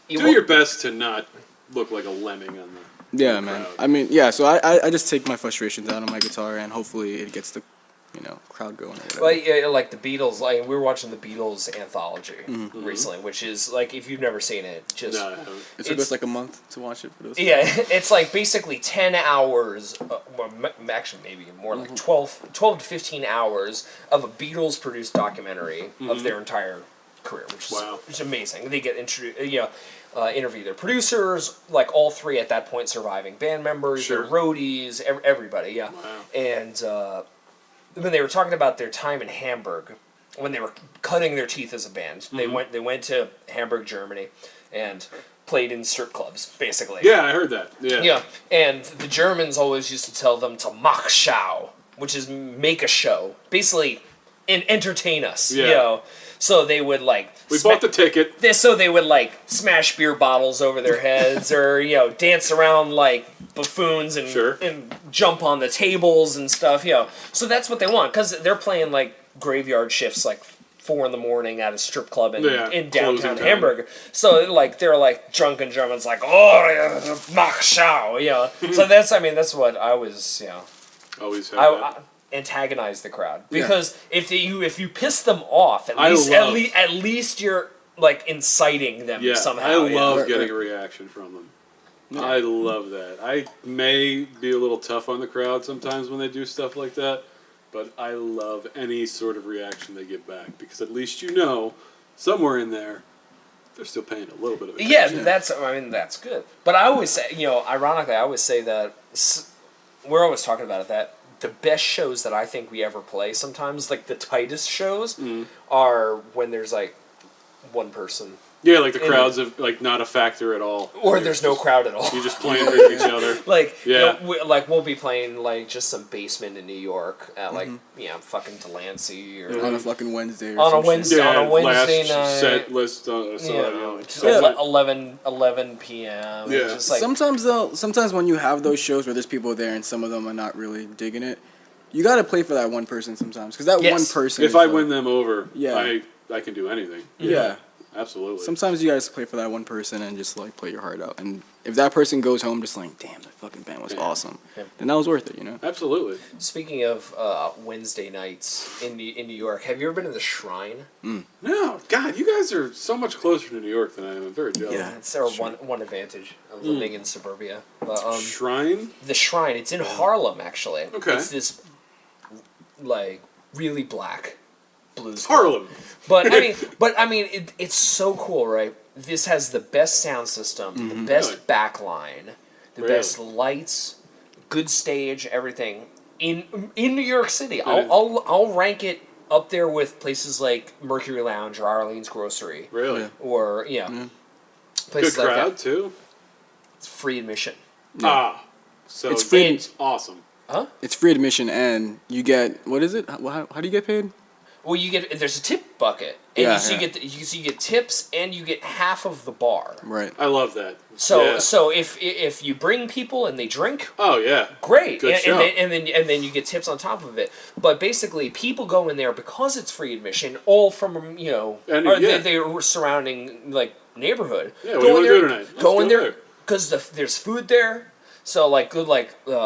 You do wa- your best to not look like a lemming on the yeah, crowd. man. I mean, yeah. So I just take my frustrations out on my guitar, and hopefully it gets the crowd going or whatever. Well, yeah, like the Beatles. Like we were watching the Beatles anthology Mm-hmm. recently, which is like if you've never seen it, just No, I haven't. It took it's- us like a month to watch it. But it was yeah, it's like basically 10 hours, well, actually maybe more like 12 to 15 hours of a Beatles produced documentary of their entire career, which is, Wow. which is amazing. They get introduced, interview their producers, like all three at that point surviving band members, Sure. their roadies, everybody, yeah. Wow. And when they were talking about their time in Hamburg, when they were cutting their teeth as a band, they went to Hamburg, Germany, and played in strip clubs, basically. Yeah, I heard that. Yeah. Yeah, and the Germans always used to tell them to mach show, which is make a show, basically, and entertain us. Yeah. So they would like We bought the ticket. so they would like smash beer bottles over their heads, or dance around like buffoons and Sure. and jump on the tables and stuff. So that's what they want because they're playing like graveyard shifts, like 4 a.m. at a strip club in closing downtown time. Hamburg. So like they're like drunken Germans, like oh mach schau, So that's what I was Always had I that. antagonize the crowd because if you piss them off, I love- at least you're like inciting them Yeah, somehow. I love Right, getting right. a reaction from them. I love that. I may be a little tough on the crowd sometimes when they do stuff like that, but I love any sort of reaction they give back because at least somewhere in there they're still paying a little bit of attention. Yeah, that's good. But I always say, ironically, I always say that we're always talking about it, that the best shows that I think we ever play, sometimes like the tightest shows, are when there's like one person. Yeah, like the crowds of like not a factor at all. Or there's no crowd at all. You're just playing with each other. Like, Yeah. we'll be playing like just some basement in New York at like, fucking Delancey or on a fucking Wednesday. Or On a some shit. Wednesday. on a Wednesday last night. set list. Just Yeah. 11 p.m. Yeah. Just like, Sometimes when you have those shows where there's people there and some of them are not really digging it, you gotta play for that one person sometimes because that Yes. one person. If is I like- win them over, Yeah. I can do anything. yeah. Absolutely. Sometimes you guys play for that one person and just like play your heart out. And if that person goes home just like, damn, that fucking band was awesome, then that was worth it, Absolutely. speaking of Wednesday nights in New York, have you ever been to the Shrine? No, God, you guys are so much closer to New York than I am. I'm very jealous. Yeah. That's our one advantage of living in suburbia. But, Shrine? the Shrine, it's in Harlem, actually. Okay. It's this, like, really black blues. Harlem. But I mean, it's so cool, right? This has the best sound system, the best Really? backline, the Really? best lights, good stage, everything in New York City. Yeah. I'll rank it up there with places like Mercury Lounge or Arlene's Grocery, Really? Yeah. or Good places like crowd, that. too? It's free admission. Ah. So It's free. it's awesome. Huh? It's free admission and you get, what is it? How do you get paid? Well, there's a tip bucket, and Yeah, you yeah. get tips, and you get half of the bar. Right. I love that. So Yeah. so if you bring people and they drink, Oh, yeah. great, Good show. and then you get tips on top of it. But basically, people go in there because it's free admission, all from And, or yeah. they were surrounding like neighborhood. Yeah, what do you wanna do tonight? Let's Go in go there there. because there's food there. So like good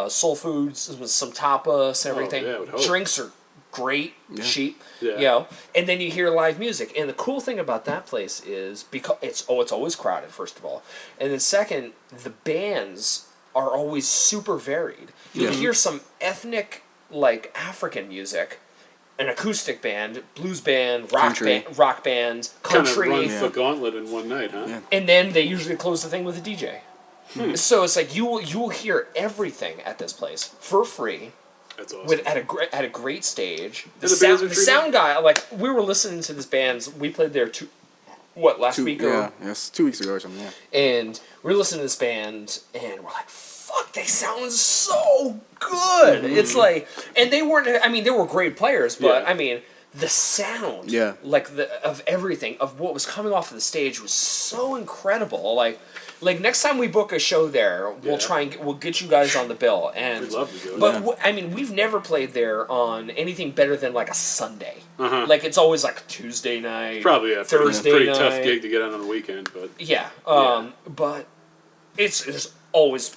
soul foods with some tapas and everything. yeah, I would hope. Drinks are great, cheap. Yeah. And then you hear live music. And the cool thing about that place is because it's always crowded, first of all, and then second, the bands are always super varied. You'll hear some ethnic like African music, an acoustic band, blues band, Country. rock band, Kind of country, runs the gauntlet in one night, huh? Yeah. and then they usually close the thing with a DJ. So it's like you will hear everything at this place for free. That's awesome. With at a great stage. And the bands are The treated- sound guy, like we were listening to this band. We played there last week, Yeah, yes, 2 weeks ago or something. Yeah. and we were listening to this band, and we're like, "Fuck fuck, they sound so good. It's like, and they weren't. I mean, they were great players, but Yeah. I mean, the sound, Yeah. like of everything of what was coming off of the stage was so incredible. Like next time we book a show there, we'll try and we'll get you guys on the bill. And We'd love to do it. but Yeah. I mean, we've never played there on anything better than like a Sunday. Uh-huh. Like it's always like Tuesday night, Probably a Thursday pretty night. tough gig to get on the weekend, but Yeah, Yeah. but there's always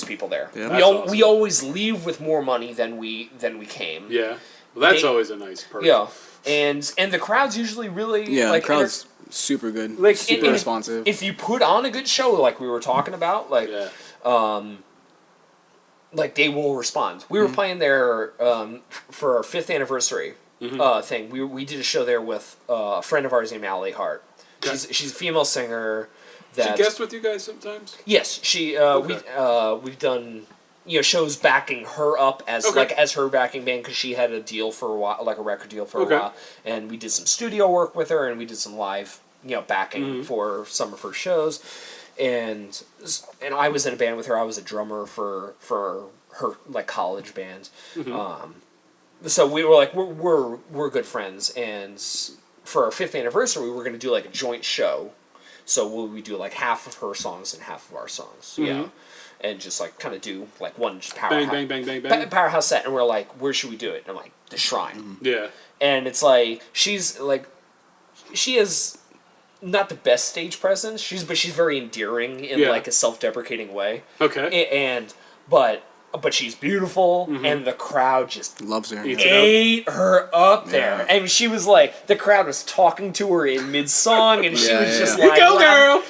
people there. Yeah. That's awesome. We always leave with more money than we came. yeah. Well, that's They- always a nice perk. Yeah, and the crowd's usually really Yeah, like the crowd's super good, like super responsive. If you put on a good show, like we were talking about, like Yeah. like they will respond. We were playing there for our 5th anniversary thing. We did a show there with a friend of ours named Allie Hart. Okay. She's a female singer. She That guest with you guys sometimes? yes, she we've done shows backing her up as Okay. like as her backing band because she had a deal for a while, like a record deal for Okay. a while, and we did some studio work with her and we did some live backing for some of her shows, and I was in a band with her. I was a drummer for her like college band, so we were like we're good friends, and for our 5th anniversary we were going to do like a joint show. So we do like half of her songs and half of our songs, and just like kind of do like one just powerhouse, Bang, bang, bang, bang, bang. powerhouse set, and we're like, where should we do it? And I'm like, the Shrine, Yeah. and it's like she is not the best stage presence, but she's very endearing in Yeah. like a self-deprecating way, Okay. and but she's beautiful, and the crowd just Loves her. Eats Yeah. it up. ate her up there. Yeah. And she was like, the crowd was talking to her in mid-song, and she Yeah, was yeah, just yeah. like, Go, girl!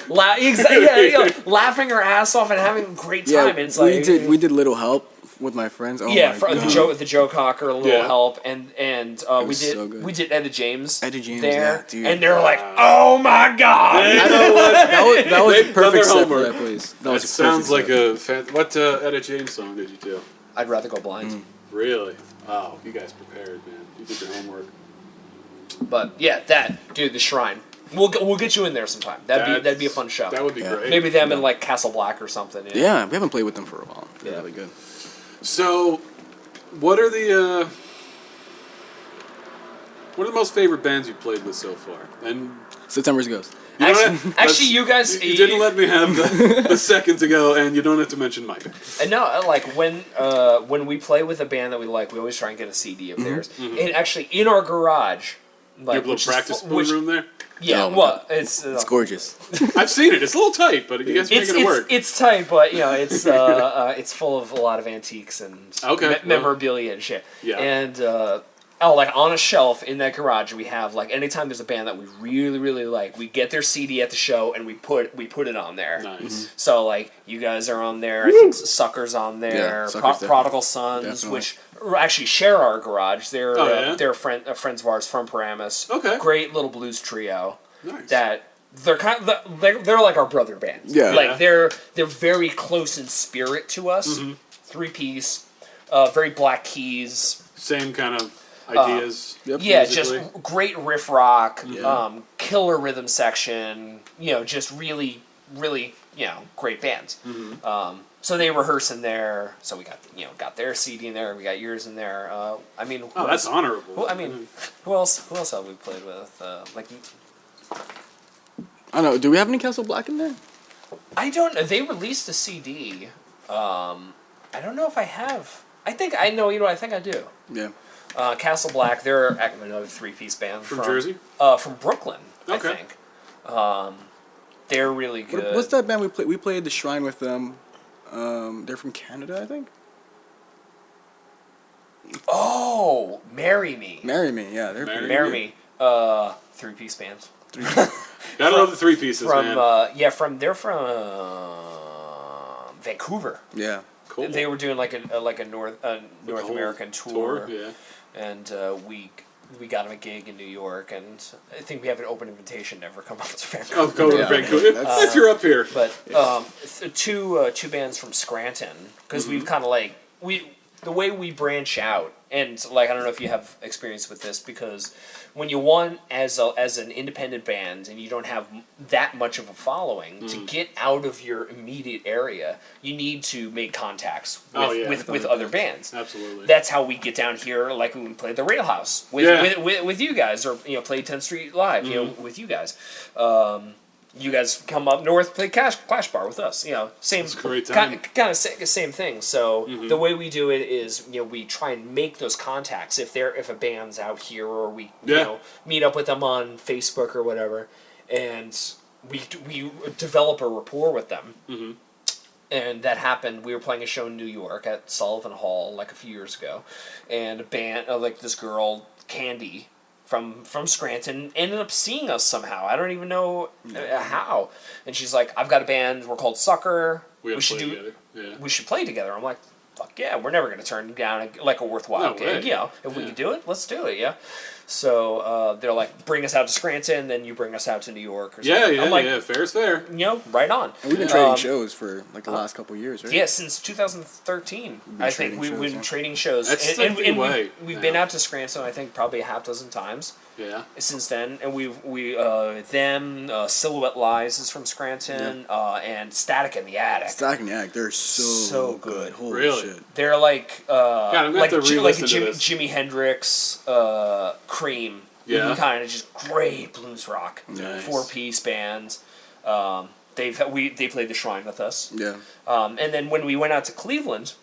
laughing her ass off and having a great time. Yeah, and it's like, we did Little Help with my friends. Oh yeah, my for God. the Joe Cocker, a little Yeah. help, and we was did so good. we did Etta James, Etta James, there, yeah, dude. and they're like, oh my god, I know that was They've the done perfect their set for homework. that place. That That was a sounds like perfect set. what Etta James song did you do? I'd rather go blind. Really? Oh, you guys prepared, man. You did your homework. But yeah, dude, the Shrine. We'll get you in there sometime. That'd be a fun show. That would be Yeah. great. Maybe them in like Castle Black or something. Yeah, we haven't played with them for a while. They're Yeah. really good. So, what are the most favorite bands you've played with so far? And September's Ghost. you don't Actually, have- actually, you guys, you didn't let me have the second to go, and you don't have to mention my band. No, like when we play with a band that we like, we always try and get a CD of theirs. And actually, in our garage, like Your little practice room there. Yeah, Oh my well, God. it's It's gorgeous. I've seen it. It's a little tight, but you guys are making it work. it's tight, but it's full of a lot of antiques and Okay, memorabilia and shit. Yeah. And like on a shelf in that garage, we have like anytime there's a band that we really really like, we get their CD at the show and we put it on there. Nice. So like you guys are on there. I think Sucker's on there. Yeah, Sucker's definitely- Prodigal Sons, definitely. which actually share our garage. They're Oh, yeah? they're friends of ours from Paramus. Okay. Great little blues trio. Nice. That they're they're like our brother bands. Yeah. Like they're very close in spirit to us. 3-piece, very Black Keys. Same kind of ideas. Yep. Yeah, musically. just great riff rock, Yeah. killer rhythm section. Just really, really, great bands. So they rehearse in there. So we got their CD in there. We got yours in there. I mean, who Oh, that's else? honorable. Well, I mean, who else have we played with? Like, I don't know. Do we have any Castle Black in there? I don't know. They released a CD. I don't know if I have. I think I know. I think I do. Yeah. Castle Black. They're another 3-piece band From Jersey? From Brooklyn. Okay. I think. They're really good. What's that band we played? We played the Shrine with them. They're from Canada, I think. Oh, Marry Me. Marry Me. Yeah, they're Marry pretty Marry good. Me. 3-piece band. Gotta love the 3 pieces, From man. they're from Vancouver. Yeah. Cool. They were doing like a North whole American tour. Yeah. And we got him a gig in New York, and I think we have an open invitation to ever come up to Vancouver. Oh, go to Yeah. Vancouver. If you're up here. But two bands from Scranton, because we've kind of like the way we branch out, and like I don't know if you have experience with this, because when you want as an independent band and you don't have that much of a following, to get out of your immediate area, you need to make contacts with other bands. Absolutely. That's how we get down here, like when we played the Rail House with you guys, or played 10th Street Live, with you guys. You guys come up north, play Clash Bar with us. Same great time. kind of same thing. So the way we do it is, we try and make those contacts if a band's out here, or we meet up with them on Facebook or whatever, and we develop a rapport with them. Mm-hmm. And that happened. We were playing a show in New York at Sullivan Hall like a few years ago, and a band like this girl Candy from Scranton ended up seeing us somehow. I don't even know how. And she's like, "I've got a band. We're called Sucker. We should play together. Yeah. We should play together." I'm like, "Fuck yeah! We're never gonna turn down a worthwhile gig. If we can do it, let's do it." Yeah. So they're like, "Bring us out to Scranton, then you bring us out to New York." Or something. I'm like, fair's fair. Right on. And we've been trading shows for like the last couple of years, right? Yeah, since 2013. I think we've been trading shows. That's and way. We've been out to Scranton, I think, probably a half dozen times. Yeah. Since then, and Silhouette Lies is from Scranton, and Static in the Attic. Static in the Attic, they're so good. Holy shit. They're like I'm gonna have to re-listen to this. Jimi Hendrix, Cream. Yeah. Kind of just great blues rock. Nice. 4-piece bands. They played the Shrine with us. Yeah. And then when we went out to Cleveland,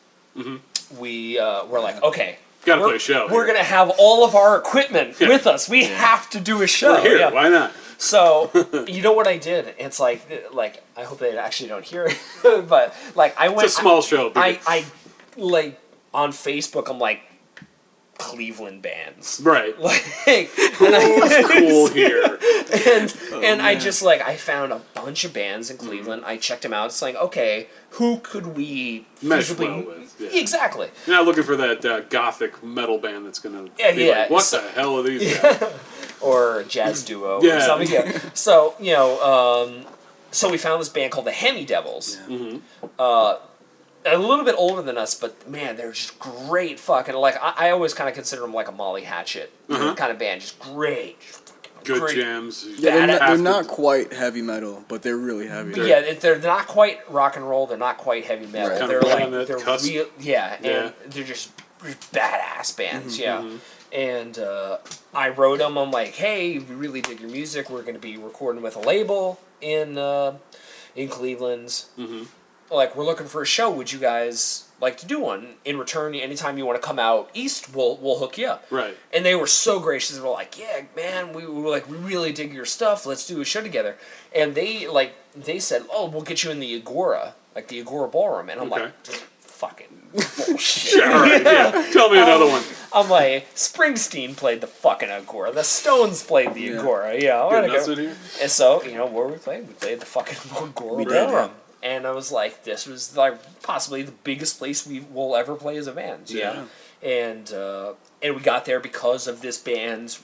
we were like, okay. Gotta play a show. We're going to have all of our equipment with us. We have to do a show. We're here. Why not? So, you know what I did? It's like I hope they actually don't hear it, but like I went. It's a small show. I like on Facebook. I'm like, Cleveland bands, right? Like, who's cool here? And I just I found a bunch of bands in Cleveland. I checked them out. It's like, okay, who could we mesh feasibly well with? Yeah. Exactly. You're not looking for that gothic metal band that's gonna be like, what the hell are these guys? Or a jazz duo or something. Yeah. So so we found this band called the Hemi Devils. Yeah. Mm-hmm. A little bit older than us, but man, they're just great fucking. I always kind of consider them like a Molly Hatchet kind of band. Just great. Good jams. Yeah, they're not quite heavy metal, but they're really heavy. They're not quite rock and roll. They're not quite heavy metal. Right. They're They're real, and they're just badass bands. Mm-hmm. And I wrote them. I'm like, hey, we really dig your music. We're going to be recording with a label in Cleveland. Mm-hmm. We're looking for a show. Would you guys like to do one? In return, anytime you want to come out east, we'll hook you up. Right. And they were so gracious. They were like, yeah, man, we really dig your stuff. Let's do a show together. And they said, oh, we'll get you in the Agora, like the Agora Ballroom. And I'm like, fucking bullshit. Sure. Yeah. Tell me another one. I'm like, Springsteen played the fucking Agora. The Stones played the Agora. Yeah. And so, where we played? We played the fucking Agora Ballroom. And I was like, this was possibly the biggest place we will ever play as a band. Yeah. And we got there because of this band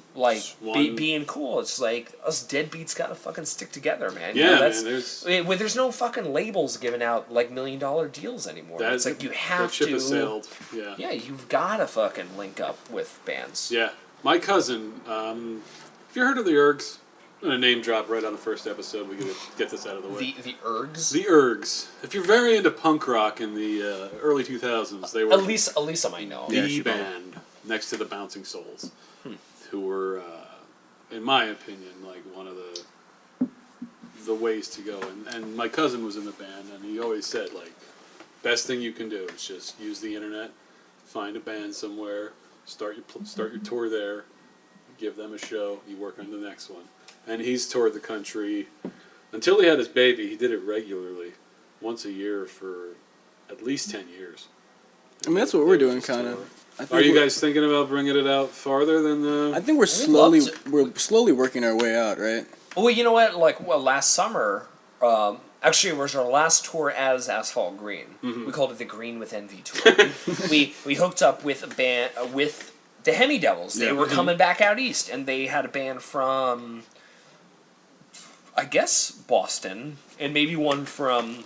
being cool. It's like us deadbeats gotta fucking stick together, man. Yeah, there's no fucking labels giving out $1 million deals anymore. It's like you have that ship to. Has sailed. Yeah. Yeah, you've gotta fucking link up with bands. Yeah, my cousin. Have you heard of the Ergs? I'm going to name drop right on the first episode. We get this out of the way. The Ergs? The Ergs. If you're very into punk rock in the early 2000s, they were... Elisa might know. The band next to the Bouncing Souls, who were, in my opinion, one of the ways to go. And my cousin was in the band, and he always said, best thing you can do is just use the internet, find a band somewhere, start your tour there, give them a show, you work on the next one. And he's toured the country until he had his baby. He did it regularly, once a year for at least 10 years. I mean, that's what we're doing, kind of. Are you guys thinking about bringing it out farther than the? I think we're slowly working our way out, right? Well, you know what? Last summer, actually, it was our last tour as Asphalt Green. Mm-hmm. We called it the Green with Envy tour. we hooked up with a band with the Hemi Devils. They were coming back out east, and they had a band from, I guess, Boston, and maybe one from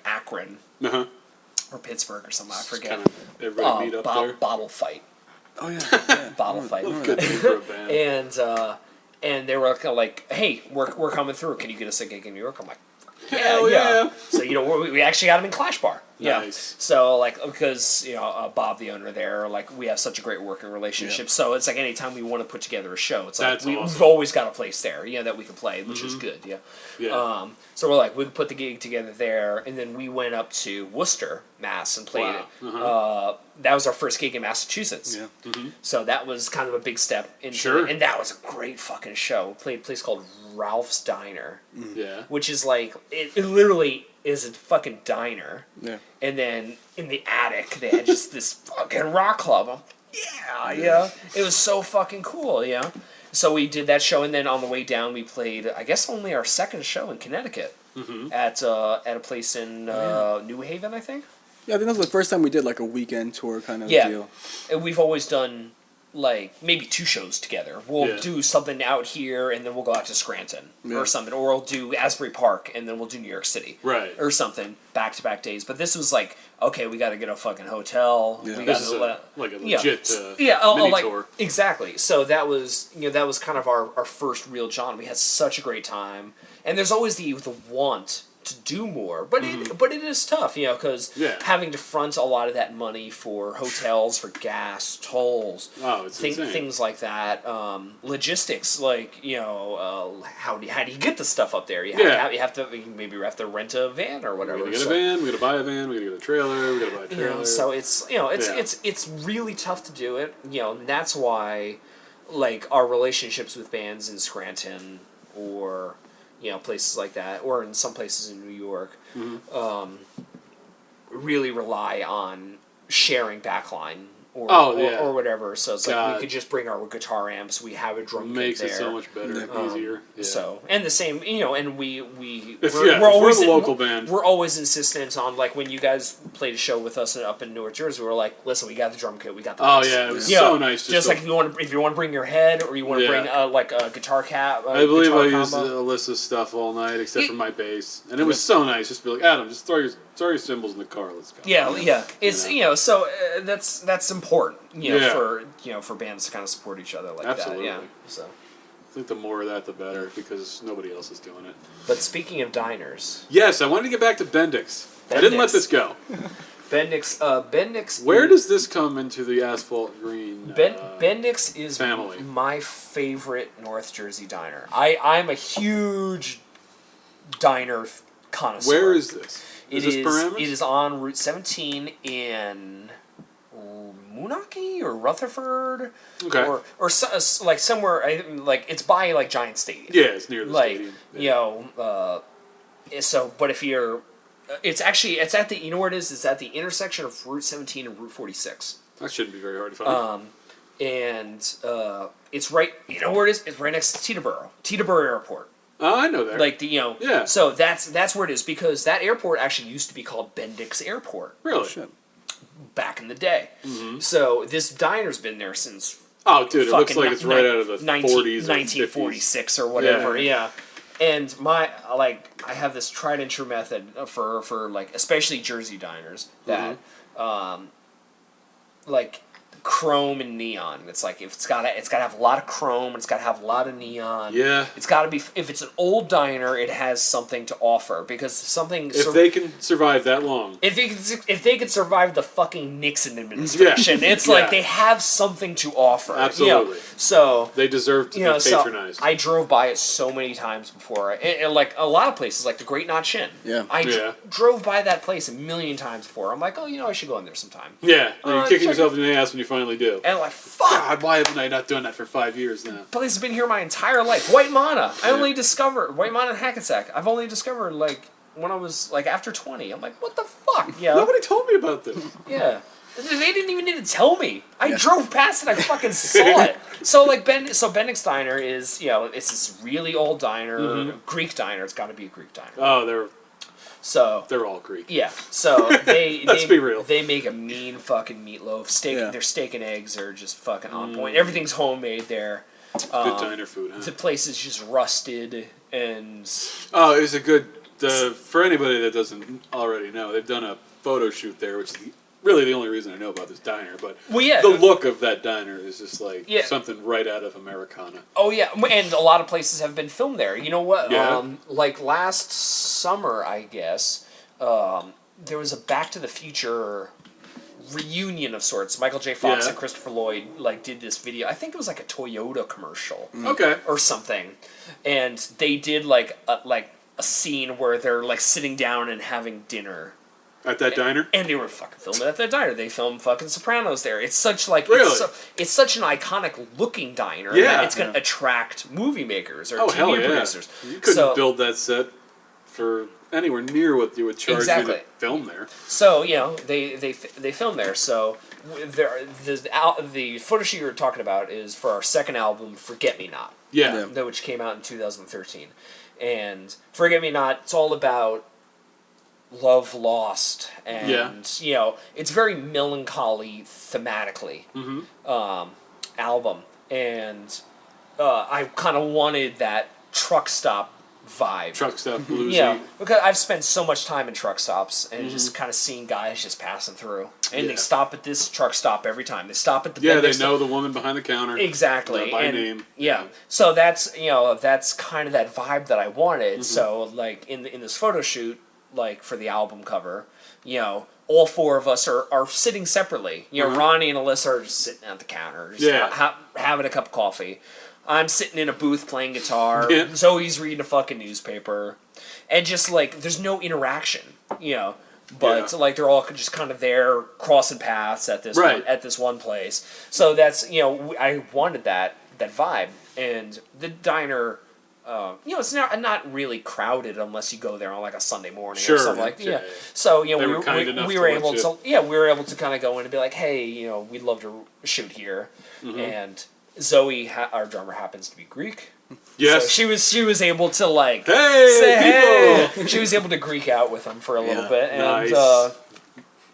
Akron. or Pittsburgh or something. I forget. Kind of everybody meet up there. Bottle Fight. Oh yeah. Bottle Fight. Good name for a band. And they were like, "Hey, we're coming through. Can you get us a gig in New York?" I'm like, Hell yeah. So we actually got him in Clash Bar. Yeah. Nice. So like because Bob the owner there, like we have such a great working relationship. Yeah. So it's like anytime we want to put together a show, it's like That's we've awesome. always got a place there, that we can play, which is good. Yeah. Yeah. So we're like we put the gig together there, and then we went up to Worcester, Mass, and played Wow. it. Uh-huh. That was our first gig in Massachusetts. Yeah. So that was kind of a big step into Sure. it, and that was a great fucking show. We played a place called Ralph's Diner, Yeah. which is like it literally is a fucking diner. Yeah. And then in the attic they had just this fucking rock club. Yeah. It was so fucking cool, yeah. So we did that show, and then on the way down we played, I guess, only our second show in Connecticut at a place in New Haven, I think. Yeah, I think that was the first time we did like a weekend tour kind of Yeah. deal. And we've always done like maybe 2 shows together. We'll do something out here, and then we'll go out to Scranton or something, or we'll do Asbury Park, and then we'll do New York City, Right. or something, back-to-back days. But this was like, okay, we got to get a fucking hotel. Yeah. We This got is to like a legit like, mini tour. exactly. So that was kind of our first real jaunt. We had such a great time, and there's always the want to do more, but it is tough, because having to front a lot of that money for hotels, for gas, tolls, it's insane. things like that, logistics, like how do you get the stuff up there? You have to rent a van or whatever. We gotta get a van. We gotta buy a van. We gotta get a trailer. We gotta buy a trailer. So it's really tough to do it. And that's why, like, our relationships with bands in Scranton or places like that, or in some places in New York, really rely on sharing backline or whatever. So it's like we could just bring our guitar amps. We have a drum kit makes there. it so much better, easier. Yeah. So and the same, and we're always the local band. We're always insistent on, like, when you guys played a show with us up in North Jersey, we were like, listen, we got the drum kit, we got the bass. It was so nice. Just like if you want to bring your head, or you want to bring like a guitar cap. I believe I guitar used combo. Alyssa's stuff all night, except for my bass, and it was so nice. Just be like, Adam, just throw your cymbals in the car. Let's go. Yeah. It's so that's important. For bands to kind of support each other like Absolutely. that. Yeah. So. I think the more of that, the better, because nobody else is doing it. But speaking of diners, yes, I wanted to get back to Bendix. I didn't let this go. Bendix. Where does this come into the Asphalt Green Bendix is family? My favorite North Jersey diner. I'm a huge diner connoisseur. Where is this? Is this Paramus? It is on Route 17 in Moonachie or Rutherford, or like somewhere like it's by like Giant Stadium. Yeah, it's near the stadium. So, but if you're, it's at the where it is. It's at the intersection of Route 17 and Route 46. That shouldn't be very hard to find. It's right. You know where it is? It's right next to Teterboro Airport. Oh, I know that. Like Yeah. So that's where it is, because that airport actually used to be called Bendix Airport. Really? Oh, shit. Back in the day. So this diner's been there since. Oh, dude, it looks like it's right out of the 40s 1946 or whatever. Yeah. And I have this tried and true method for like especially Jersey diners that like chrome and neon. It's like if it's gotta have a lot of chrome, it's gotta have a lot of neon. Yeah. It's gotta be, if it's an old diner, it has something to offer, because something. If they can survive that long. If they could survive the fucking Nixon administration, it's like they have something to offer. Absolutely. So they deserve to be patronized. So I drove by it so many times before, and like a lot of places, like the Great Knot Inn. Yeah. I drove by that place a million times before. I'm like, I should go in there sometime. Yeah, you're kicking yourself in the ass when you finally do. And I'm like, fuck! God, why haven't I not done that for 5 years now? Place has been here my entire life. White Mana. I only discovered White Mana and Hackensack. I've only discovered like when I was like after 20. I'm like, what the fuck? Yeah. Nobody told me about this. Yeah. They didn't even need to tell me. I drove past it. I fucking saw it. So like Bendix Diner is it's this really old diner, Greek diner. It's got to be a Greek diner. Oh, they're all Greek. Yeah. So they Let's be real. They make a mean fucking meatloaf. Their steak and eggs are just fucking on point. Everything's homemade there. Good diner food, huh? The place is just rusted and. Oh, it's a good. For anybody that doesn't already know, they've done photo shoot there, which is really the only reason I know about this diner. But Well, yeah. the look of that diner is just like Yeah. something right out of Americana. Oh yeah, and a lot of places have been filmed there. You know what? Yeah. Like last summer, I guess, there was a Back to the Future reunion of sorts. Michael J. Fox Yeah. and Christopher Lloyd did this video. I think it was like a Toyota commercial Okay. or something, and they did like a scene where they're like sitting down and having dinner. At that diner? And they were fucking filming at that diner. They filmed fucking Sopranos there. It's such Really? it's such an iconic looking diner. Yeah. That it's going to attract movie makers or Oh, TV hell yeah. producers. You couldn't So- build that set for anywhere near what you would charge Exactly. you to film there. So they filmed there. So the photo shoot you were talking about is for our second album, Forget Me Not, Yeah. which came out in 2013. And Forget Me Not, it's all about love lost, and it's very melancholy thematically album, and I kind of wanted that truck stop vibe. Truck stop bluesy. Yeah, because I've spent so much time in truck stops and just kind of seeing guys just passing through, and they stop at this truck stop every time. They stop at the Yeah, then they they know the woman behind the counter. exactly By and, name. Yeah, so that's that's kind of that vibe that I wanted. So like in this photo shoot, like for the album cover, all four of us are sitting separately. Ronnie and Alyssa are just sitting at the counter, just having a cup of coffee. I'm sitting in a booth playing guitar. Yeah. Zoe's reading a fucking newspaper, and just like there's no interaction, But like they're all just kind of there crossing paths at this one place. So that's I wanted that vibe, and the diner. It's not really crowded unless you go there on like a Sunday morning or something like that. Yeah. So They were kind enough we to were let able you- we were able to kind of go in and be like, hey, we'd love to shoot here, and Zoe, our drummer, happens to be Greek. Yes. So she was able to like Hey, hey. She was able to Greek out with him for a little bit, and Nice.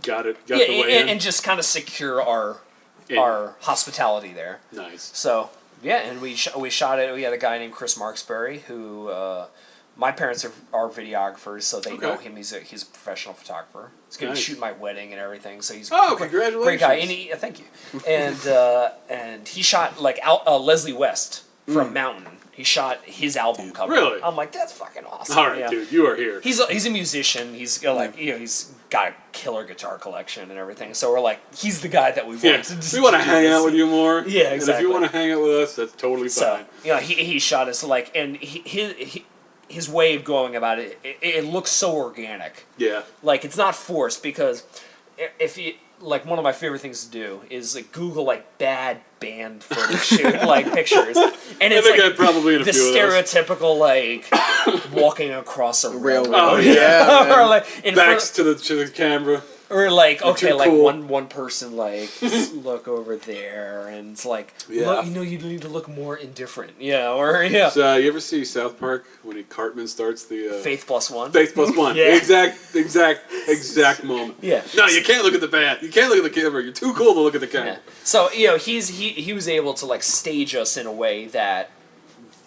Got it. Got the way in. and just kind of secure our hospitality there. Nice. So yeah, and we shot it. We had a guy named Chris Marksberry who my parents are videographers, so they know him. He's a professional photographer. He's going to shoot my wedding and everything. So he's congratulations! Great guy. And thank you. And he shot like Leslie West from Mountain. He shot his album cover. Really? I'm like, that's fucking awesome. All right, dude, you are here. He's a musician. He's he's got a killer guitar collection and everything. So we're like, he's the guy that we want. We want to hang out with you more. Yeah, And if exactly. you want to hang out with us, that's totally So fine. he shot us like, and his way of going about it, it looks so organic. Yeah. Like it's not forced, because if you like, one of my favorite things to do is like Google like bad band photo shoot like pictures, and it's think like I'm probably in a the few of those. stereotypical like walking across a railroad, Oh, yeah, or like in Backs front, to the camera. or like You're okay, too like cool. one person like look over there, and it's like look, you need to look more indifferent, or So, you ever see South Park when Cartman starts the Faith Plus One. Faith Plus One? Yeah. Exact moment. Yeah. No, you can't look at the band. You can't look at the camera. You're too cool to look at the camera. Yeah. So he was able to like stage us in a way that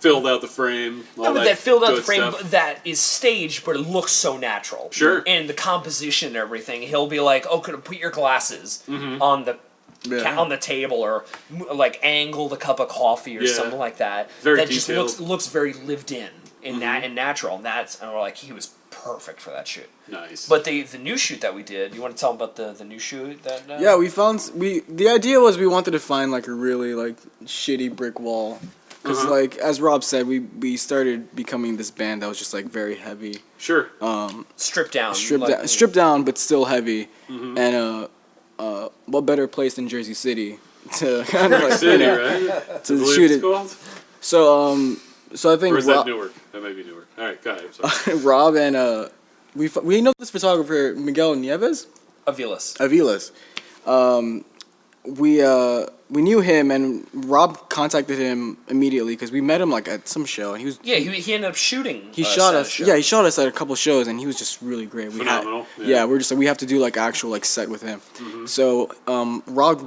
Filled out the frame. All that filled out the good frame stuff. that is staged, but it looks so natural. Sure. And the composition and everything, he'll be like, "Oh, could I put your glasses on the on the table, or like angle the cup of coffee or something like that." Very that detailed. just looks very lived in and natural. And we're like, he was perfect for that shoot. Nice. But the new shoot that we did, you want to tell them about the new shoot that? Yeah, the idea was we wanted to find like a really like shitty brick wall. Because like as Rob said, we started becoming this band that was just like very heavy. Sure. Stripped down. Stripped down, but still heavy. And what better place than Jersey City to kind of like City, right? to Believe shoot it's it. called? So I think Or is that Newark? That may be Newark. All right, go ahead. I'm sorry. Rob and we know this photographer Miguel Nieves. Avilas. We knew him, and Rob contacted him immediately because we met him like at some show, and he was he ended up shooting. he shot at a us. show. Yeah, he shot us at a couple shows, and he was just really great. Phenomenal. Yeah, we're just like we have to do like actual like set with him. So Rob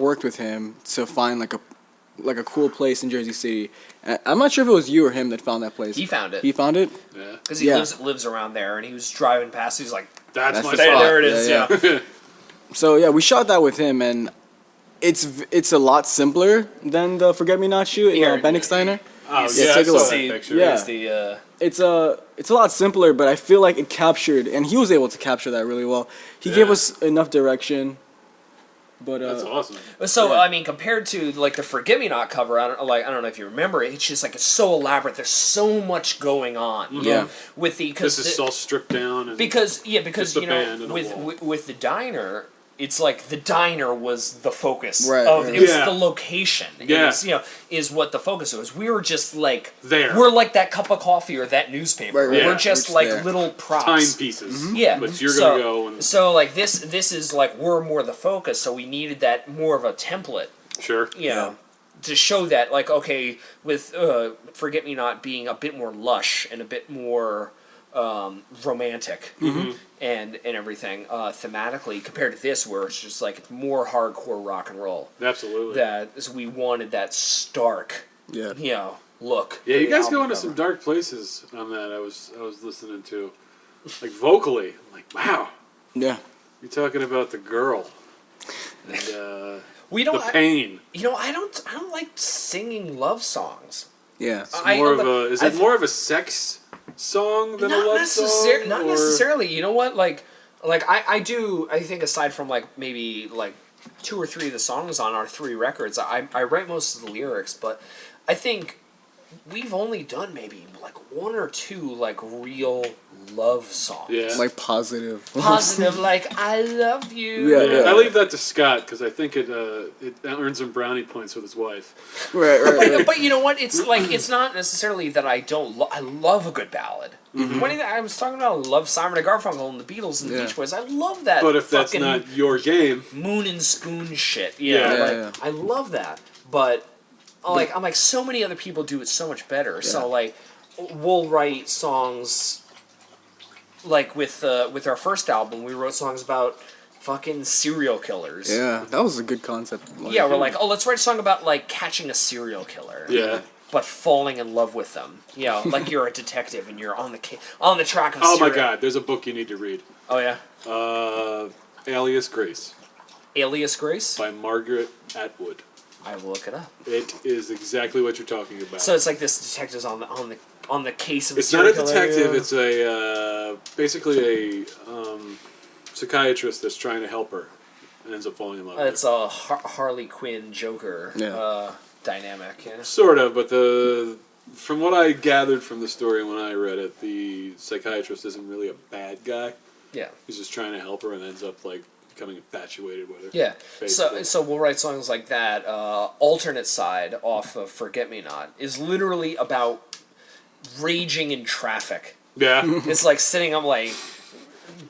worked with him to find like a cool place in Jersey City. I'm not sure if it was you or him that found that place. He found it. He found it. Yeah. Because he lives around there, and he was driving past. He's like, That's That's my the spot. There it is. Yeah, Yeah. So yeah, we shot that with him, and it's a lot simpler than the Forget Me Not shoot in Here. Bennigsteiner. Oh, See- yeah, I take a saw look. that See, picture. Yeah. here's the. It's a lot simpler, but I feel like it captured, and he was able to capture that really well. He gave Yeah. us enough direction, but That's awesome. So Yeah. I mean, compared to like the Forget Me Not cover, I don't know if you remember. It's just like it's so elaborate. There's so much going on. you Yeah. know, with the This is all stripped down. And because just a you band know and a with, wall. with the diner. It's like the diner was the focus Right, of right. it was Yeah. the location. Yeah. It was, is what the focus was. We were just like There. We're like that cup of coffee or that newspaper. Right, right. We're Yeah. just We're like just there. little props. timepieces. Yeah, But you're so, going to go and... so like this is like we're more the focus, so we needed that more of a template, Sure. to show that like okay, with Forget Me Not being a bit more lush and a bit more romantic and everything thematically compared to this, where it's just like it's more hardcore rock and roll. Absolutely. That is, we wanted that stark, yeah. look. Yeah, for you the guys album go into cover. some dark places on that. I was listening to, like vocally. I'm like, wow, Yeah. you're talking about the girl and We the don't. pain. I don't like singing love songs. Yeah. More of a is I it more of a sex song than a love song? Not or- necessarily. You know what? Like I do. I think aside from like maybe like 2 or 3 of the songs on our 3 records, I write most of the lyrics, but I think we've only done maybe like 1 or 2 like real love songs. Yeah. Like positive. Positive, like I love you. Yeah, Yeah, yeah. I leave that to Scott because I think it earns him brownie points with his wife. right. But you know what? It's like it's not necessarily that I don't. I love a good ballad. When I was talking about, I love Simon and Garfunkel and the Beatles and the Yeah. Beach Boys. I love that. But if that's fucking not your game, moon and spoon shit, Yeah. Yeah. I love that. But like I'm like so many other people do it so much better. So like we'll write songs like with our first album, we wrote songs about fucking serial killers. Yeah, that was a good concept. Yeah, we're like, oh, let's write a song about like catching a serial killer. yeah. But falling in love with them. Like you're a detective and you're on the track of Oh my serial. God, there's a book you need to read. Oh yeah. Alias Grace Alias Grace. by Margaret Atwood. I will look it up. It is exactly what you're talking about. So it's like this detective's on the case of a It's not a serial killer. detective. It's a basically a psychiatrist that's trying to help her and ends up falling in love with It's her. a Harley Quinn Joker Yeah. dynamic. Yeah. Sort of, but from what I gathered from the story when I read it, the psychiatrist isn't really a bad guy. Yeah. He's just trying to help her and ends up like becoming infatuated with her. Yeah. Basically. So we'll write songs like that. Alternate Side off of Forget Me Not is literally about raging in traffic. Yeah. It's like sitting up like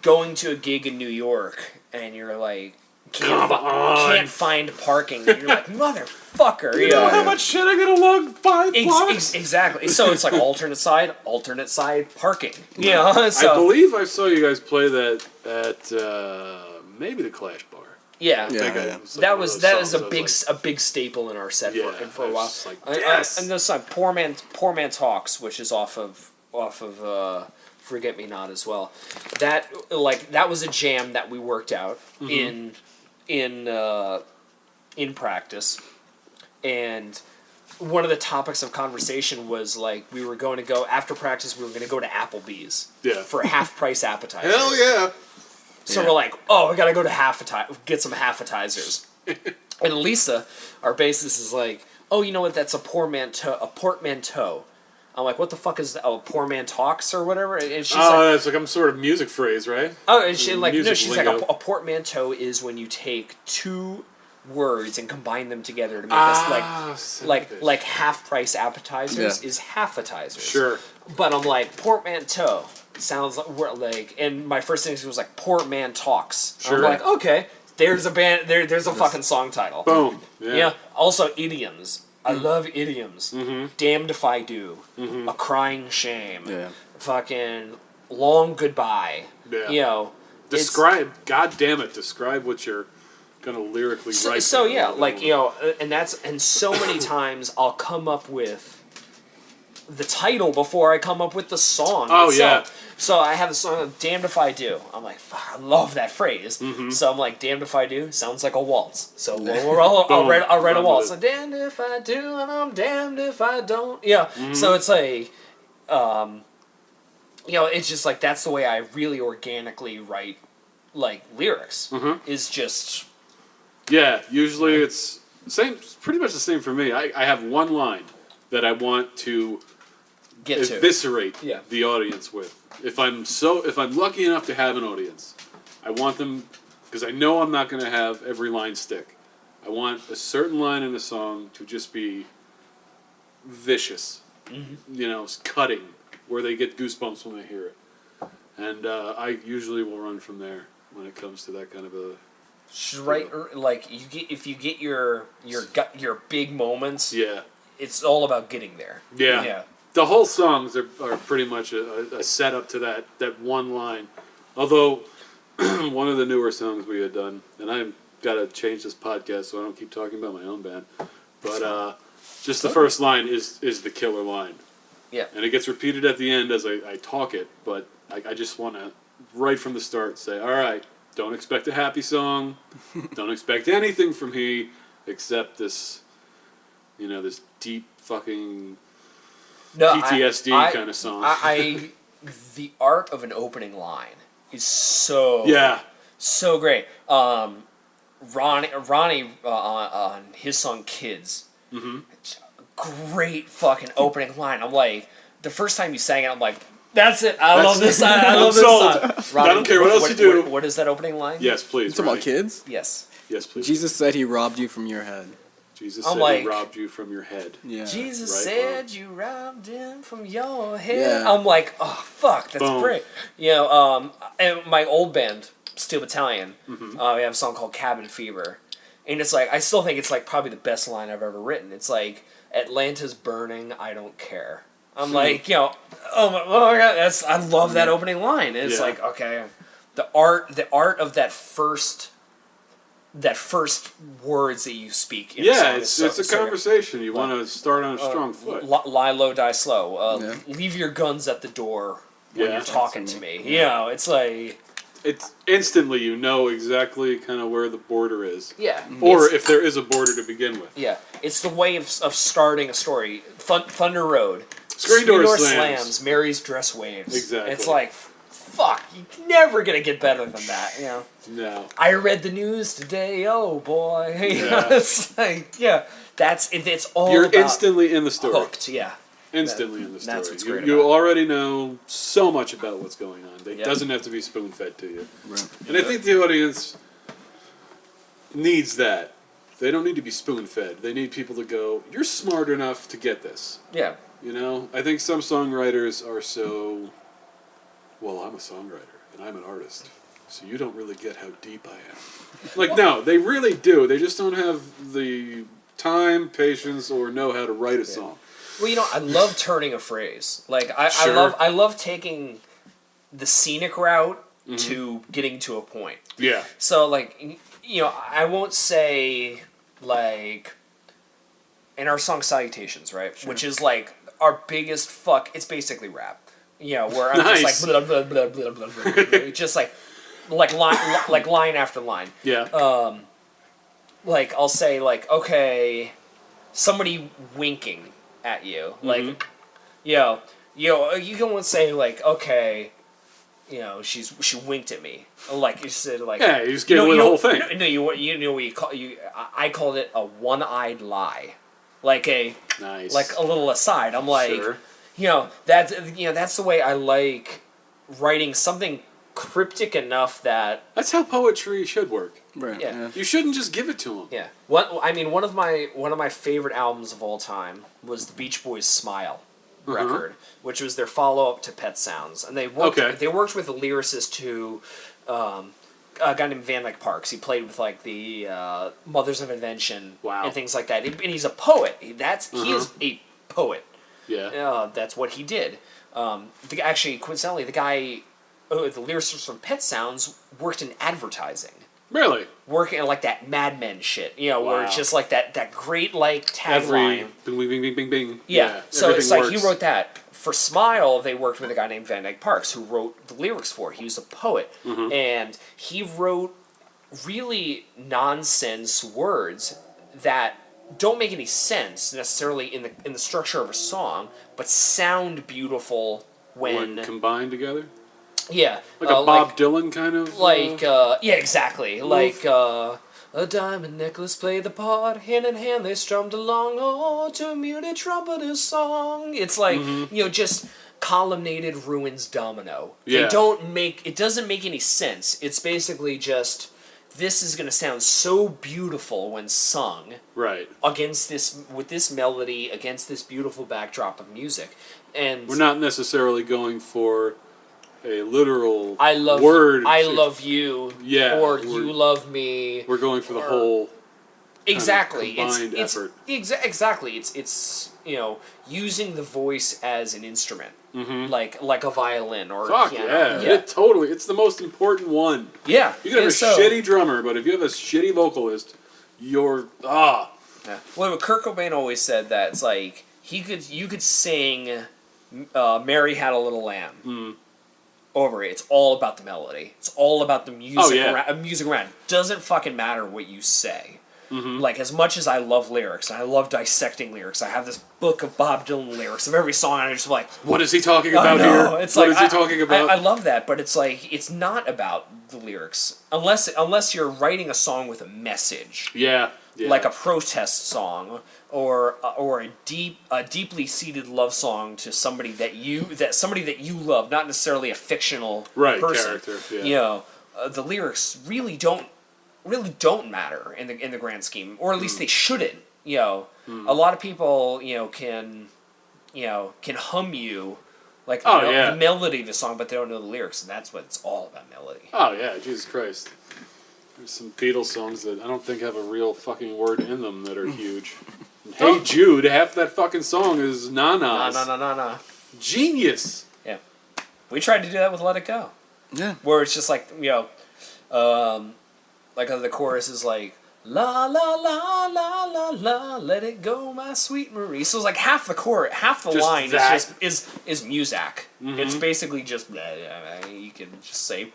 going to a gig in New York and you're like can't find parking and you're like motherfucker. You know how much shit I gotta lug 5 blocks? Exactly. So it's like alternate side parking. So I believe I saw you guys play that at maybe the Clash Bar. yeah. Yeah. It yeah. was like That one of was those a songs. big I was like, a big staple in our set Yeah, for a I while. was just like, yes. And this song, Poor Man Talks, which is off of Forget Me Not as well. That was a jam that we worked out in practice, and one of the topics of conversation was like we were going to go after practice. We were going to go to Applebee's for half price appetizers. Hell yeah! So we're like, oh, we gotta go to get some appetizers. And Lisa, our bassist, is like, oh, you know what? That's a portmanteau. I'm like, what the fuck is that? Oh, poor man talks or whatever. And she's like, That's like some sort of music phrase, right? oh, and she like, no, music she's like, lingo. a portmanteau is when you take 2 words and combine them together to make us like half price appetizers Yeah. is half-atizers. Sure. But I'm like, portmanteau sounds like we're like, and my first thing was like, poor man talks. Sure. I'm like, okay, there's a band, there's a fucking song title. Boom. Yeah. Also idioms. I love idioms. Damned if I do. A crying shame. Yeah. Fucking long goodbye. Yeah. It's- Describe. God damn it! Describe what you're gonna lyrically write. So yeah, like and so many times I'll come up with the title before I come up with the song. Oh, itself. yeah. So I have the song "Damned If I Do." I'm like, fuck, I love that phrase. Mm-hmm. So I'm like, "Damned if I do" sounds like a waltz. So I'll write a Run waltz. with So, damned if I do, and I'm damned if I don't. Yeah. Mm-hmm. So it's like, it's just like that's the way I really organically write, like lyrics. Mm-hmm. Is just Yeah, usually it's pretty much the same for me. I have one line that I want to get to. eviscerate Yeah. the audience with. If I'm lucky enough to have an audience, I want them, because I know I'm not going to have every line stick. I want a certain line in a song to just be vicious, cutting, where they get goosebumps when they hear it. And I usually will run from there when it comes to that kind of a. Right, like if you get your big moments, Yeah. it's all about getting there. Yeah. Yeah. The whole songs are pretty much a setup to that one line. Although, one of the newer songs we had done, and I've got to change this podcast so I don't keep talking about my own band, but just the first line is the killer line. Yeah. And it gets repeated at the end as I talk it, but I just want to, right from the start, say, all right, don't expect a happy song. Don't expect anything from me except this, this deep fucking PTSD kind of song. The art of an opening line is so great. Ronnie on his song "Kids," great fucking opening line. I'm like, the first time you sang it, I'm like, that's it. I love this. I love this song. Ronnie, I don't care what else you do. What is that opening line? Yes, please. You talking about kids? Yes. Yes, please. Jesus said he robbed you from your head. Jesus I'm said like, he robbed you from your head. Yeah. Jesus Right, said you robbed him from your head. Yeah. I'm like, oh fuck, that's Boom. great. And my old band, Steel Battalion, we have a song called Cabin Fever. And it's like, I still think it's like probably the best line I've ever written. It's like, Atlanta's burning, I don't care. I'm like, oh my god, I love that opening line. And it's like, okay, the art of that first words that you speak. In a song It's is a conversation. You want to start on a strong foot. Lie low, die slow. Leave your guns at the door when you're talking to me. It's like, It's instantly you know exactly kind of where the border is. yeah. Or It's- if there is a border to begin with. yeah, it's the way of starting a story. Thunder Road. Screen door slams. Mary's dress waves. Exactly. It's like, fuck, you're never gonna get better than that. No. I read the news today. Oh boy. Yeah. It's like, it's all You're about instantly in the story. hooked. Yeah. Instantly in the story. That's what's great You about it. already know so much about what's going on. It Yeah. doesn't have to be spoon fed to you. Right. And I think the audience needs that. They don't need to be spoon fed. They need people to go, you're smart enough to get this. Yeah. I think some songwriters are so, well, I'm a songwriter and I'm an artist, so you don't really get how deep I am. Like, no, they really do. They just don't have the time, patience, or know how to write a song. Well, I love turning a phrase. Like Sure. I love taking the scenic route to getting to a point. Yeah. So like I won't say like in our song Salutations, right? Sure. Which is like our biggest fuck. It's basically rap. Where I'm Nice. just like blah blah blah blah blah blah. Just like line after line. Yeah. Like I'll say like, okay, somebody winking at you, like, you can say like, okay, she winked at me, like you said, like, Yeah, you just gave away the whole thing. No, you know what you call I called it a one-eyed lie, like a Nice. like a little aside. I'm like, Sure. that's the way I like writing something cryptic enough that That's how poetry should work. Right. Yeah. Yeah. You shouldn't just give it to them. yeah. One of my favorite albums of all time was the Beach Boys' Smile record, which was their follow up to Pet Sounds, and they worked with a lyricist who, a guy named Van Dyke Parks. He played with like the Mothers of Invention and things like that. And he's a poet. He is a poet. Yeah. That's what he did. Actually, coincidentally, the guy, the lyricist from Pet Sounds, worked in advertising. Really? working like that Mad Men shit, where Wow. it's just like that great like Every tagline. bing, bing, bing, bing, bing, bing. Yeah. So it's everything like he works. wrote that. For Smile, they worked with a guy named Van Dyke Parks who wrote the lyrics for it. He was a poet. Mm-hmm. And he wrote really nonsense words that don't make any sense necessarily in the structure of a song, but sound beautiful when combined together? yeah, Like a Bob Dylan kind of? yeah, exactly. Like a diamond necklace played the part, hand in hand they strummed along, oh, to a muted trumpeter's song. It's like, just columnated ruins domino. Yeah. It doesn't make any sense. It's basically just, this is going to sound so beautiful when sung Right. with this melody, against this beautiful backdrop of music. And We're not necessarily going for a literal word. I to- love you. Yeah, Or we're- you love me. We're going for the or- whole Exactly. combined it's effort. Exactly. It's using the voice as an instrument, like a violin or Fuck a piano. yeah. It totally. It's the most important one. Yeah. You can have a And so- shitty drummer, but if you have a shitty vocalist, you're Yeah. Well, Kurt Cobain always said that it's like you could sing "Mary Had a Little Lamb" over it. It's all about the melody. It's all about the music. Oh, yeah. Music around. Doesn't fucking matter what you say. Like, as much as I love lyrics, and I love dissecting lyrics, I have this book of Bob Dylan lyrics of every song, and I'm just like, What is he talking I about know. here? It's What like, is he talking about? I love that, but it's like, it's not about the lyrics. Unless you're writing a song with a message. yeah. Like a protest song, or a deeply seated love song to somebody that you love, not necessarily a fictional person. character. Yeah. The lyrics really don't matter in the grand scheme, or at least they shouldn't. A lot of people can hum you like the melody of the song, but they don't know the lyrics, and that's what it's all about, melody. Oh yeah, Jesus Christ. There's some Beatles songs that I don't think have a real fucking word in them that are huge. And Hey Jude, half that fucking song is na-nas. Nah. Genius. Yeah, we tried to do that with "Let It Go." Yeah. Where it's just like like the chorus is like la la la la la la, let it go, my sweet Marie. So it's like half the Just line that. is music. It's basically just you can just say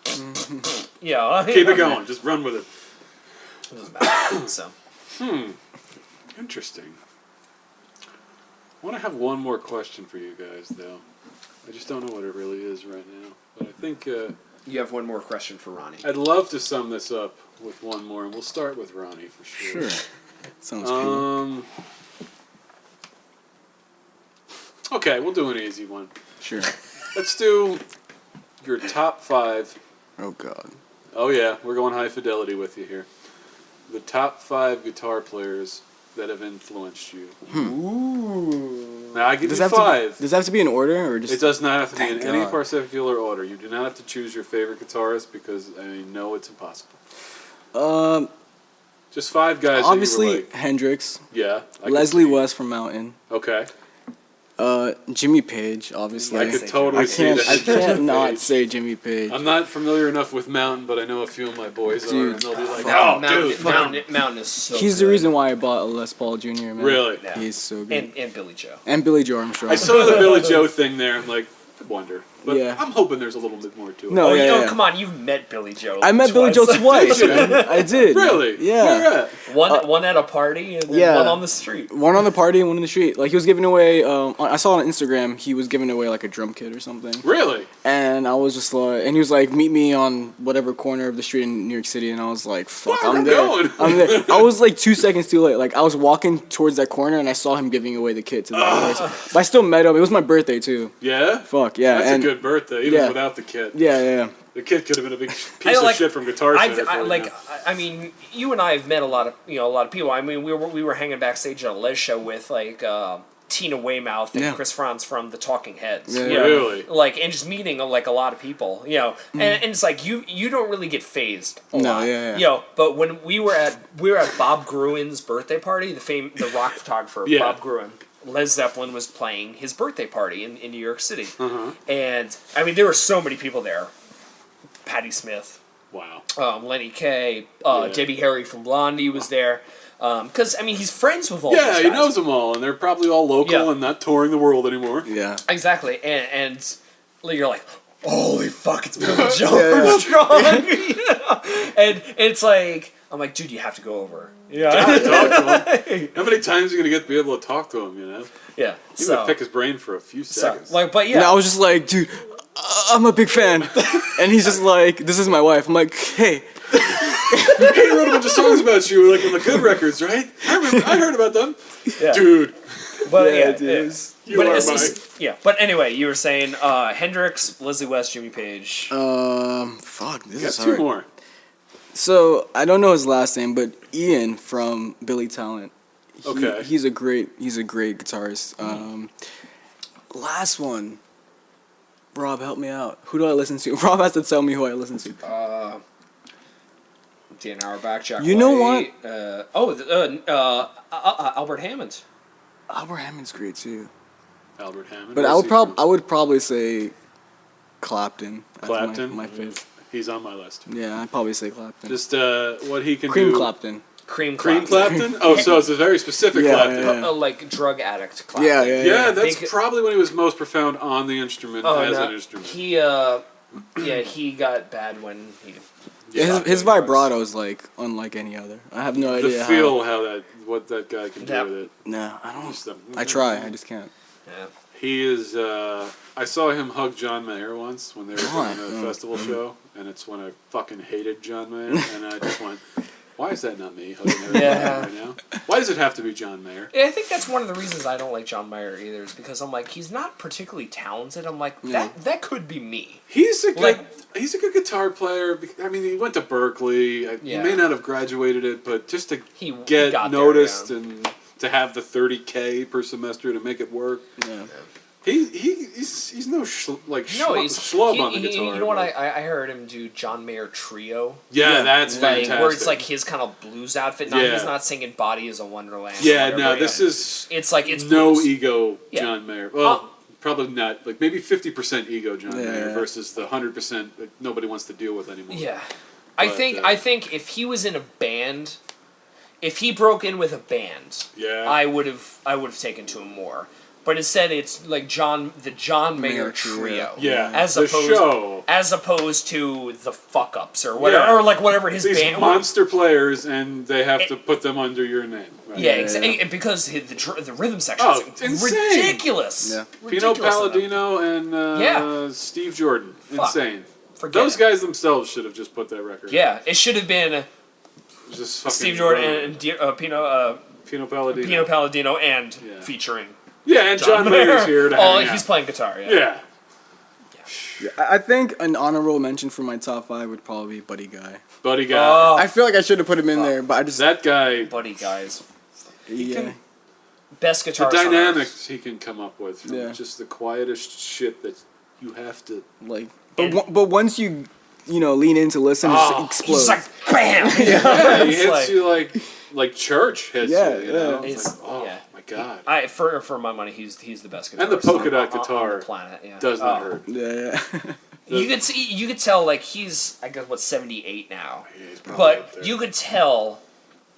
Keep it going. Just run with it. It doesn't matter. So Interesting. I want to have one more question for you guys, though. I just don't know what it really is right now. But I think you have one more question for Ronnie. I'd love to sum this up with one more, and we'll start with Ronnie for sure. Sure. Sounds cool. Okay, we'll do an easy one. Sure. Let's do your top 5. Oh God. Oh yeah, we're going high fidelity with you here. The top 5 guitar players that have influenced you. Ooh. Now I give Does you it have to 5. does it have to be in order or just? It does not have to be in Thank any God. particular order. You do not have to choose your favorite guitarist because I know it's impossible. Just 5 guys. Obviously that you were like, Hendrix, yeah. I could Leslie see. West from Mountain, Okay. Jimmy Page, obviously. I could totally see that. I can't not Page. say Jimmy Page. I'm not familiar enough with Mountain, but I know a few of my boys are, Dude, and they'll be like, Mountain, "Oh, Mountain, dude, Mountain is so He's good. the reason why I bought a Les Paul Jr. Man. Really? Yeah. He's so good. And Billy Joe. And Billy Joe Armstrong. I saw the Billy Joe thing there. I'm like, I wonder, but Yeah. I'm hoping there's a little bit more to it. No, yeah. Come on, you've met Billy Joe. I met Billy Joe twice, Did you? man. I did. Really? Yeah. Where at? One at a party and then Yeah. one on the street. One on the party and one in the street. Like he was giving away. I saw on Instagram he was giving away like a drum kit or something. Really? And I was just like, and he was like, meet me on whatever corner of the street in New York City. And I was like, fuck, Fuck, I'm I'm there. going. I'm there. I was like 2 seconds too late. Like I was walking towards that corner and I saw him giving away the kit to the others. But I still met him. It was my birthday too. Yeah. Fuck yeah. That's and a good birthday, even yeah. without the kit. Yeah. The kid could have been a big piece I of like- shit from Guitar Center. I mean, you and I have met a lot of people. I mean, we were hanging backstage at a Les show with like Tina Weymouth and Yeah. Chris Franz from the Talking Heads. Yeah. you know? Really? Like, and just meeting like a lot of people, and it's like you don't really get phased a No, lot, yeah. But when we were at Bob Gruen's birthday party, the rock photographer Yeah. Bob Gruen. Led Zeppelin was playing his birthday party in New York City, and I mean there were so many people there. Patti Smith, Wow. Lenny Kaye, Yeah. Debbie Harry from Blondie was there. Because, I mean, he's friends with all these Yeah, guys. he knows them all, and they're probably all local Yeah. and not touring the world anymore. Yeah. Exactly. And you're like, holy fuck, it's Billy Joe Armstrong. You know? And it's like, I'm like, dude, you have to go over. Yeah. Talk to him. How many times are you going to be able to talk to him, you know? Yeah. You would pick his brain for a few seconds. But yeah. And I was just like, dude, I'm a big fan. And he's just like, this is my wife. I'm like, hey. He wrote a bunch of songs about you, like on the good records, right? I heard about them. Yeah. Dude. But Yeah, yeah, dude. You but are it's, yeah. But anyway, you were saying Hendrix, Leslie West, Jimmy Page. Fuck, this Got is two hard. more. So I don't know his last name, but Ian from Billy Talent. Okay. He's a great guitarist. Last one. Rob, help me out. Who do I listen to? Rob has to tell me who I listen to. Dan Auerbach, Jack You White. know what? Albert Hammond. Albert Hammond's great too. Albert Hammond. But I would probably say Clapton. That's Clapton? My favorite. He's on my list. Yeah, I'd probably say Clapton. Just what he can Cream do. Clapton. Cream Cream Clapton. Clapton? Oh, so it's a very specific Yeah, Clapton. yeah. Like drug addict Clapton. Yeah. Yeah, that's Think- probably when he was most profound on the instrument as an instrument. He got bad when he. His vibrato is like unlike any other. I have no The idea feel how. what that guy can do Yep. with it. No, I don't. Just the- I try. I just can't. Yeah. He is. I saw him hug John Mayer once when they were Why? doing a festival show, and it's when I fucking hated John Mayer, and I just went, "Why is that not me hugging everybody Yeah. right now? Why does it have to be John Mayer?" I think that's one of the reasons I don't like John Mayer either, is because I'm like, he's not particularly talented. I'm like, that could be me. He's a good. Like- he's a good guitar player. I mean, he went to Berkeley. He Yeah. may not have graduated it, but just to He get got there, noticed yeah. and to have the $30K per semester to make it work. Yeah. He's no He's schlub on the guitar. You know what? but- I heard him do John Mayer Trio. Yeah, that's Like, fantastic. where it's like his kind of blues outfit. Not, Yeah. He's not singing "Body Is a Wonderland." or yeah, whatever, no, this is It's like it's no blues. ego Yeah. John Mayer. Well, probably not. Like maybe 50% ego John Yeah, Mayer yeah. versus the 100% that nobody wants to deal with anymore. Yeah, But, I think if he was in a band, if he broke in with a band, Yeah. I would have taken to him more. But instead, it's like the John Mayer Mayer trio. Trio. Yeah, as the opposed show. as opposed to the fuck ups or whatever, Yeah. or like whatever his These band. monster players, and they have to put them under your name. Right? Yeah, Yeah, exactly. yeah. Because the rhythm section Oh, is it's insane. ridiculous. Yeah. Pino Ridiculous enough. Palladino and Yeah. Steve Jordan. Fuck. Insane. Forget Those it. guys themselves should have just put that record. Yeah, it should have been Just fucking Steve Jordan run. and Pino Pino Palladino. Palladino and Yeah. featuring Yeah, and John Mayer's here to Oh, hang he's out. playing guitar. Yeah. Yeah. I think an honorable mention for my top 5 would probably be Buddy Guy. Buddy guy. Oh, I feel like I should have put him in there, but I just That guy, buddy guys, yeah. best the guitarist. on dynamics he can come up with from Yeah. just the quietest shit that you have to... like, And- but once you lean in to listen, it Oh, just Earth. explodes. He's like bam. Yeah, he It's hits like- you like church hits Yeah, you, you know? yeah. It's It's- like, oh yeah. my god. For my money, he's the best guitarist. And the polka dot on guitar the planet. Yeah. Does not Oh. hurt. Yeah. You could tell like he's I guess 78 now, Yeah, he's probably up but there. you could tell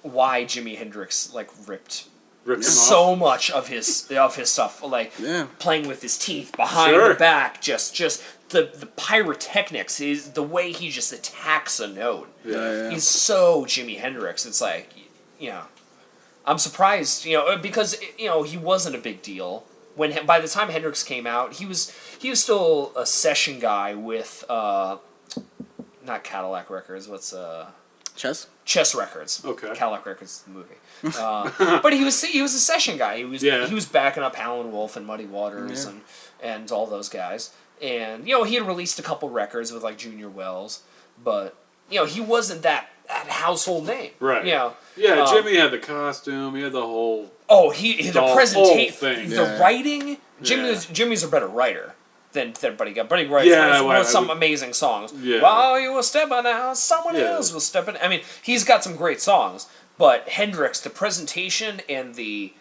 why Jimi Hendrix like ripped Ripped him so off. much of his stuff, like Yeah. playing with his teeth behind Sure. the back, just the pyrotechnics is the way he just attacks a note. Yeah. He's so Jimi Hendrix. It's like, I'm surprised, because he wasn't a big deal when by the time Hendrix came out, he was still a session guy with not Cadillac Records. What's Chess? Chess Records. Okay. Cadillac Records is the movie. But he was a session guy. He was backing up Alan Wolf and Muddy Waters and all those guys. And he had released a couple records with like Junior Wells, but he wasn't that household name. Right. Yeah, Jimmy had the costume, he had the whole... Oh, the whole presentation, thing. the Yeah. writing. Yeah. Jimmy's a better wrote Buddy Guy. Buddy writes Yeah, wrote some amazing songs. Yeah. While you were stepping out, someone Yeah. else was stepping. I mean, he's got some great songs, but Hendrix, the presentation and the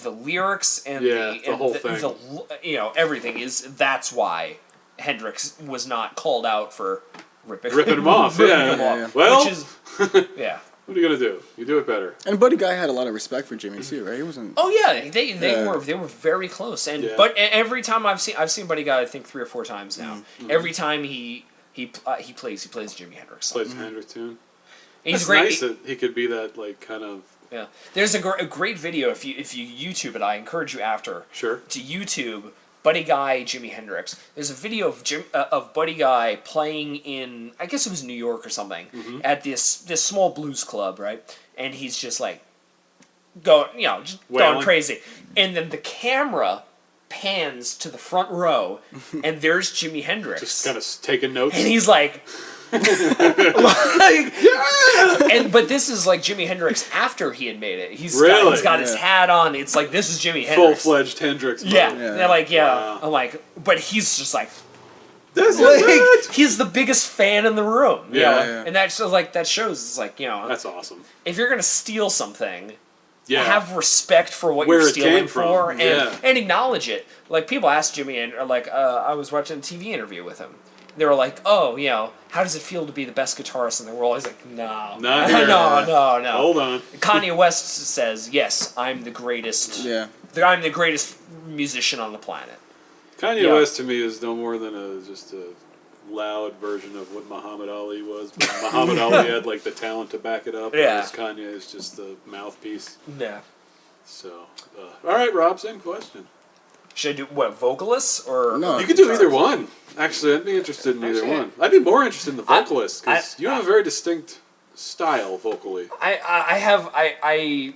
lyrics and Yeah, the whole thing. everything that's why Hendrix was not called out for ripping them off. Yeah. them off, Well, which is, yeah. what are you gonna do? You do it better. And Buddy Guy had a lot of respect for Jimmy too, right? He wasn't. Oh yeah, they Yeah. were very close, and Yeah. but every time I've seen Buddy Guy, I think 3 or 4 times now. Mm-hmm. Every time he plays Jimi Hendrix. Song. Plays Hendrix tune. He's It's great. nice that he could be that like kind of Yeah, there's a great video if you YouTube it. I encourage you after sure. to YouTube Buddy Guy Jimi Hendrix. There's a video of Buddy Guy playing in, I guess it was New York or something, at this small blues club, right? And he's just like going Wailing. crazy, and then the camera pans to the front row, and there's Jimi Hendrix, Just kind of taking notes. and he's like. But this is like Jimi Hendrix after he had made it. He's got his hat on. It's like this is Jimi Hendrix. Full-fledged Hendrix. Yeah. mode. They're like, Wow. I'm like, but he's just like, This is it. he's the biggest fan in the room. You know? Yeah. And that shows it's like, That's awesome. if you're gonna steal something, Yeah. have respect for what Where you're it stealing came from. for, and Yeah. and acknowledge it. Like people asked Jimmy, and I was watching a TV interview with him. They were like, "Oh, how does it feel to be the best guitarist in the world?" He's like, "No, Not here. no." Hold on. Kanye West says, "Yes, I'm the greatest. Yeah. I'm the greatest musician on the planet." Kanye Yeah. West to me is no more than just a loud version of what Muhammad Ali was. But Muhammad Ali had like the talent to back it up. Yeah. Whereas Kanye is just the mouthpiece. Yeah. So, all right, Rob, same question. Should I do what, vocalists or? No. You could do either one. Actually, I'd be interested in either Actually, one. I'd be more interested in the I- vocalist because I- you have a very distinct style vocally. I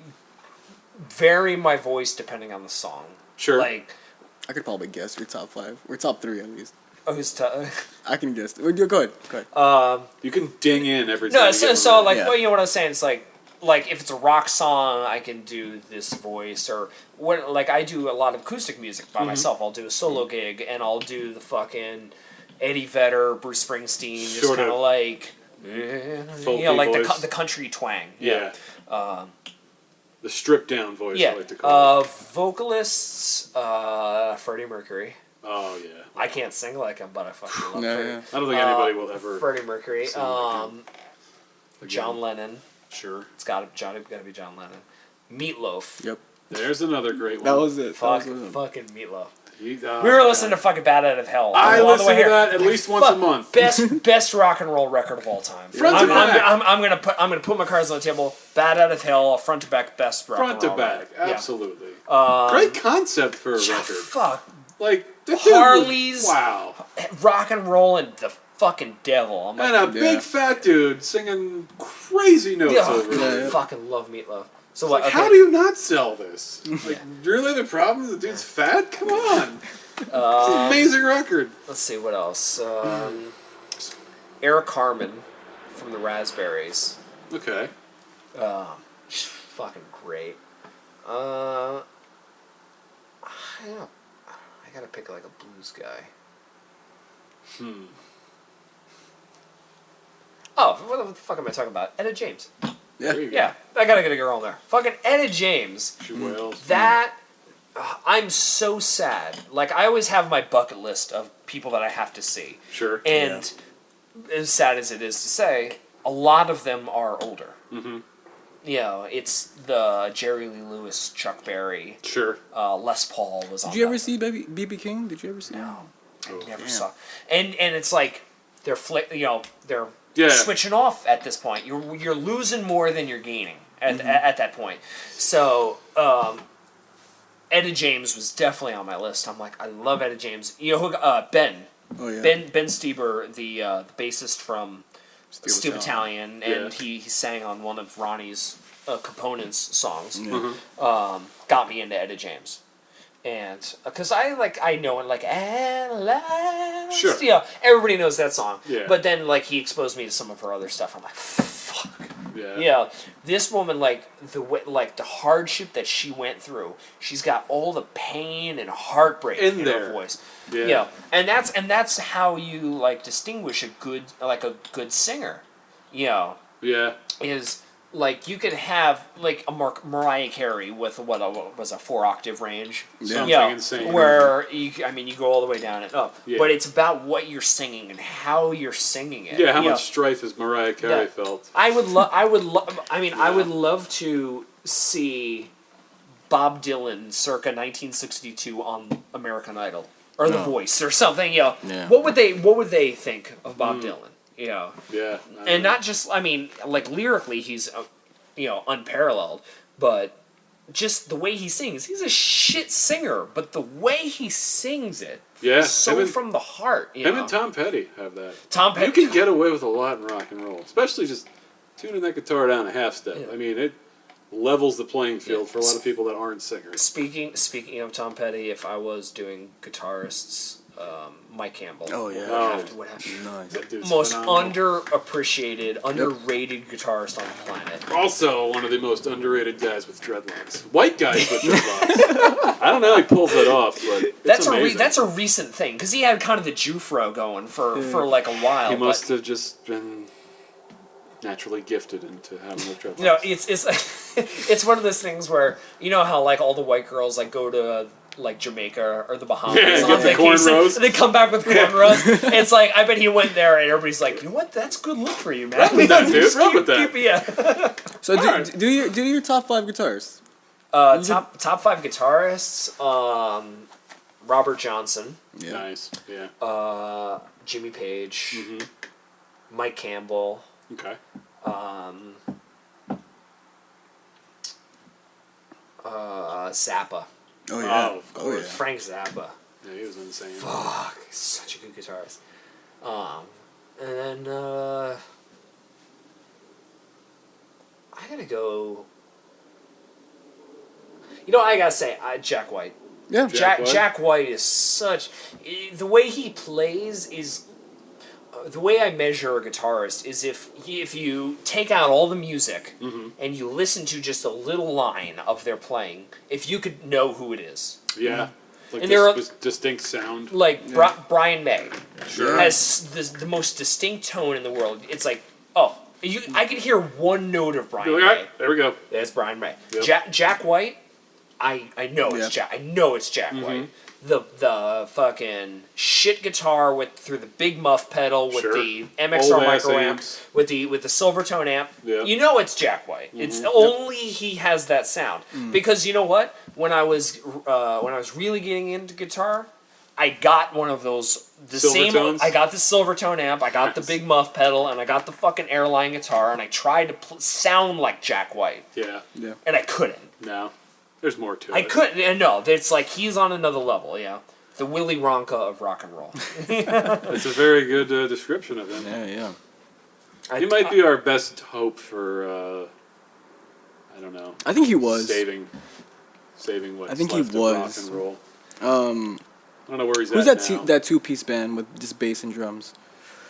vary my voice depending on the song. Sure. Like, I could probably guess your top 5 or top 3 at least. I can guess. Go ahead. You can ding in every time. no, you so, get so one. like, Yeah. well, you know what I'm saying? It's like if it's a rock song, I can do this voice, or what? Like I do a lot of acoustic music by myself. I'll do a solo gig, and I'll do the fucking Eddie Vedder, Bruce Springsteen, just Sort kind of of like, folky like voice. the country twang. Yeah. The stripped down voice, I like to call it. Vocalists, Freddie Mercury. Oh, yeah. I can't sing like him, but I fucking love Freddie. Yeah. I don't think anybody will ever. Freddie Mercury. sing like him. John Lennon. Sure. It's gotta be John Lennon. Meatloaf. Yep. There's another great one. That was it. Fuck, That was it. fucking Meatloaf. We We were listening to fucking Bad Out of Hell. I on the listen way to here. that at least once a Fuck, month. Best rock and roll record of all time. Front to I'm back. gonna put my cards on the table. Bad Out of Hell, front to back, best rock Front and to roll back, record. Yeah. absolutely. Great concept for a Yeah, record. fuck. Like that dude was- Harleys. wow. Rock and roll and the fucking devil. I'm like, And a big fat dude singing crazy notes yeah, over I it. Yeah. fucking love Meatloaf. So Like, what? how do you not sell this? Like, really, the problem is the dude's fat? Come on. It's an amazing record. Let's see what else. Eric Carmen from the Raspberries. Okay. She's fucking great. I gotta pick like a blues guy. Oh, what the fuck am I talking about? Etta James. There you go. Yeah, I gotta get a girl in there. Fucking Etta James. She wails. That I'm so sad. Like I always have my bucket list of people that I have to see, Sure. and as sad as it is to say, a lot of them are older. Mm-hmm. You know, it's the Jerry Lee Lewis, Chuck Berry, Sure. Les Paul was on. Did you ever that. see B.B. King? Did you ever see him? No, I never damn. saw. And it's like they're they're Yeah. switching off at this point. You're losing more than you're gaining at that point. So Etta James was definitely on my list. I'm like, I love Etta James. You know who? Ben. Oh, yeah. Ben Stieber, the bassist from Steel Battalion, and Yeah. he sang on one of Ronnie's Components songs. Yeah. Got me into Etta James. And because I know it like At Last. Sure. You know, everybody knows that song. Yeah. But then like he exposed me to some of her other stuff. I'm like, fuck. Yeah. Yeah, this woman the hardship that she went through. She's got all the pain and heartbreak In in there. her voice. Yeah. Yeah, and that's how you distinguish a good singer. You know, Yeah. is like you could have like a Mariah Carey with what was a 4-octave range. Something Yeah, insane. where you go all the way down and up, Yeah. but it's about what you're singing and how you're singing it. Yeah, how You much know, strife has Mariah Carey Yeah. felt? I would love. I Yeah. would love to see Bob Dylan circa 1962 on American Idol or The No. Voice or something. You know, Yeah. what would they think of Bob Dylan? You know, Yeah. and not just like lyrically he's unparalleled, but just the way he sings. He's a shit singer, but the way he sings it, Yeah, so him and- from the heart. You Him know? and Tom Petty have that. Tom Petty. You can get away with a lot in rock and roll, especially just tuning that guitar down a half step. Yeah. I mean, it levels the playing field Yeah. for a lot of people that aren't singers. Speaking of Tom Petty, if I was doing guitarists, Mike Campbell. Oh, yeah. would have to Nice. That dude's most phenomenal. underappreciated, underrated guitarist on the planet. Also, one of the most underrated guys with dreadlocks. White guys with dreadlocks. I don't know how he pulls that off, but it's That's amazing. that's a recent thing because he had kind of the Jufro going for like a while. He but- must have just been naturally gifted into having those dreadlocks. You know, it's it's one of those things where you know how like all the white girls like go to like Jamaica or the Bahamas Yeah, on get the vacation, cornrows. and they come back with cornrows. It's like I bet he went there and everybody's like, you know what? That's good look for you, man. Run with that, dude. Run with that. Yeah. So Alright. do your top 5 guitarists. Top 5 guitarists. Robert Johnson, Yeah. Nice. Yeah. Jimmy Page, Mm-hmm. Mike Campbell. Okay. Zappa. Oh yeah. Oh, of Oh yeah. Frank Zappa. Yeah, he was insane. Fuck, he's such a good guitarist. And then I gotta go. You know, I gotta say, Jack White. Yeah. Jack White is such. The way he plays is. The way I measure a guitarist is if you take out all the music and you listen to just a little line of their playing, if you could know who it is. Yeah. Like And there are- this distinct sound. Like Brian May Sure. has the most distinct tone in the world. It's like, I could hear one note of Brian All May. right, there we go. That's Brian May. Yep. Jack White, I know it's Yeah. Jack. I know it's Jack White. The fucking shit guitar through the big muff pedal with Sure. the MXR Old ass micro amp amps. with the Silvertone amp. Yeah. You know it's Jack White. It's only he has that sound because you know what? When I was really getting into guitar, I got one of those Silvertones? I got the Silvertone amp. I got the Nice. big muff pedal, and I got the fucking airline guitar, and I tried to sound like Jack White, Yeah. Yeah. and I couldn't. No. There's more to I it. couldn't. And no, it's like he's on another level. Yeah, the Willy Wonka of rock and roll. That's a very good description of him. Yeah. He might be our best hope for, I don't know, I think he was. saving what's I think he left of rock was. and roll. Um, I don't know where he's who's at that now. that 2-piece band with just bass and drums?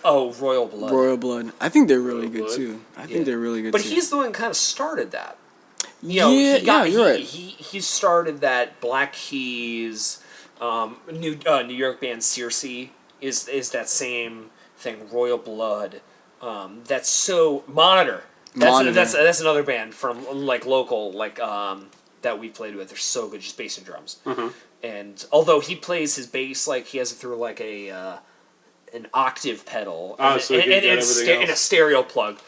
Oh, Royal Blood. Royal Blood. I think they're really Royal good Blood? too. I Yeah. think they're really good But too. he's the one who kind of started that. You know, Yeah, you're right. He started that Black Keys, New York band Circe is that same thing. Royal Blood. That's so Monitor. Monitor. That's another band from like local that we played with. They're so good, just bass and drums. And although he plays his bass like he has it through like an octave pedal and, so he can get everything and a else. stereo plug,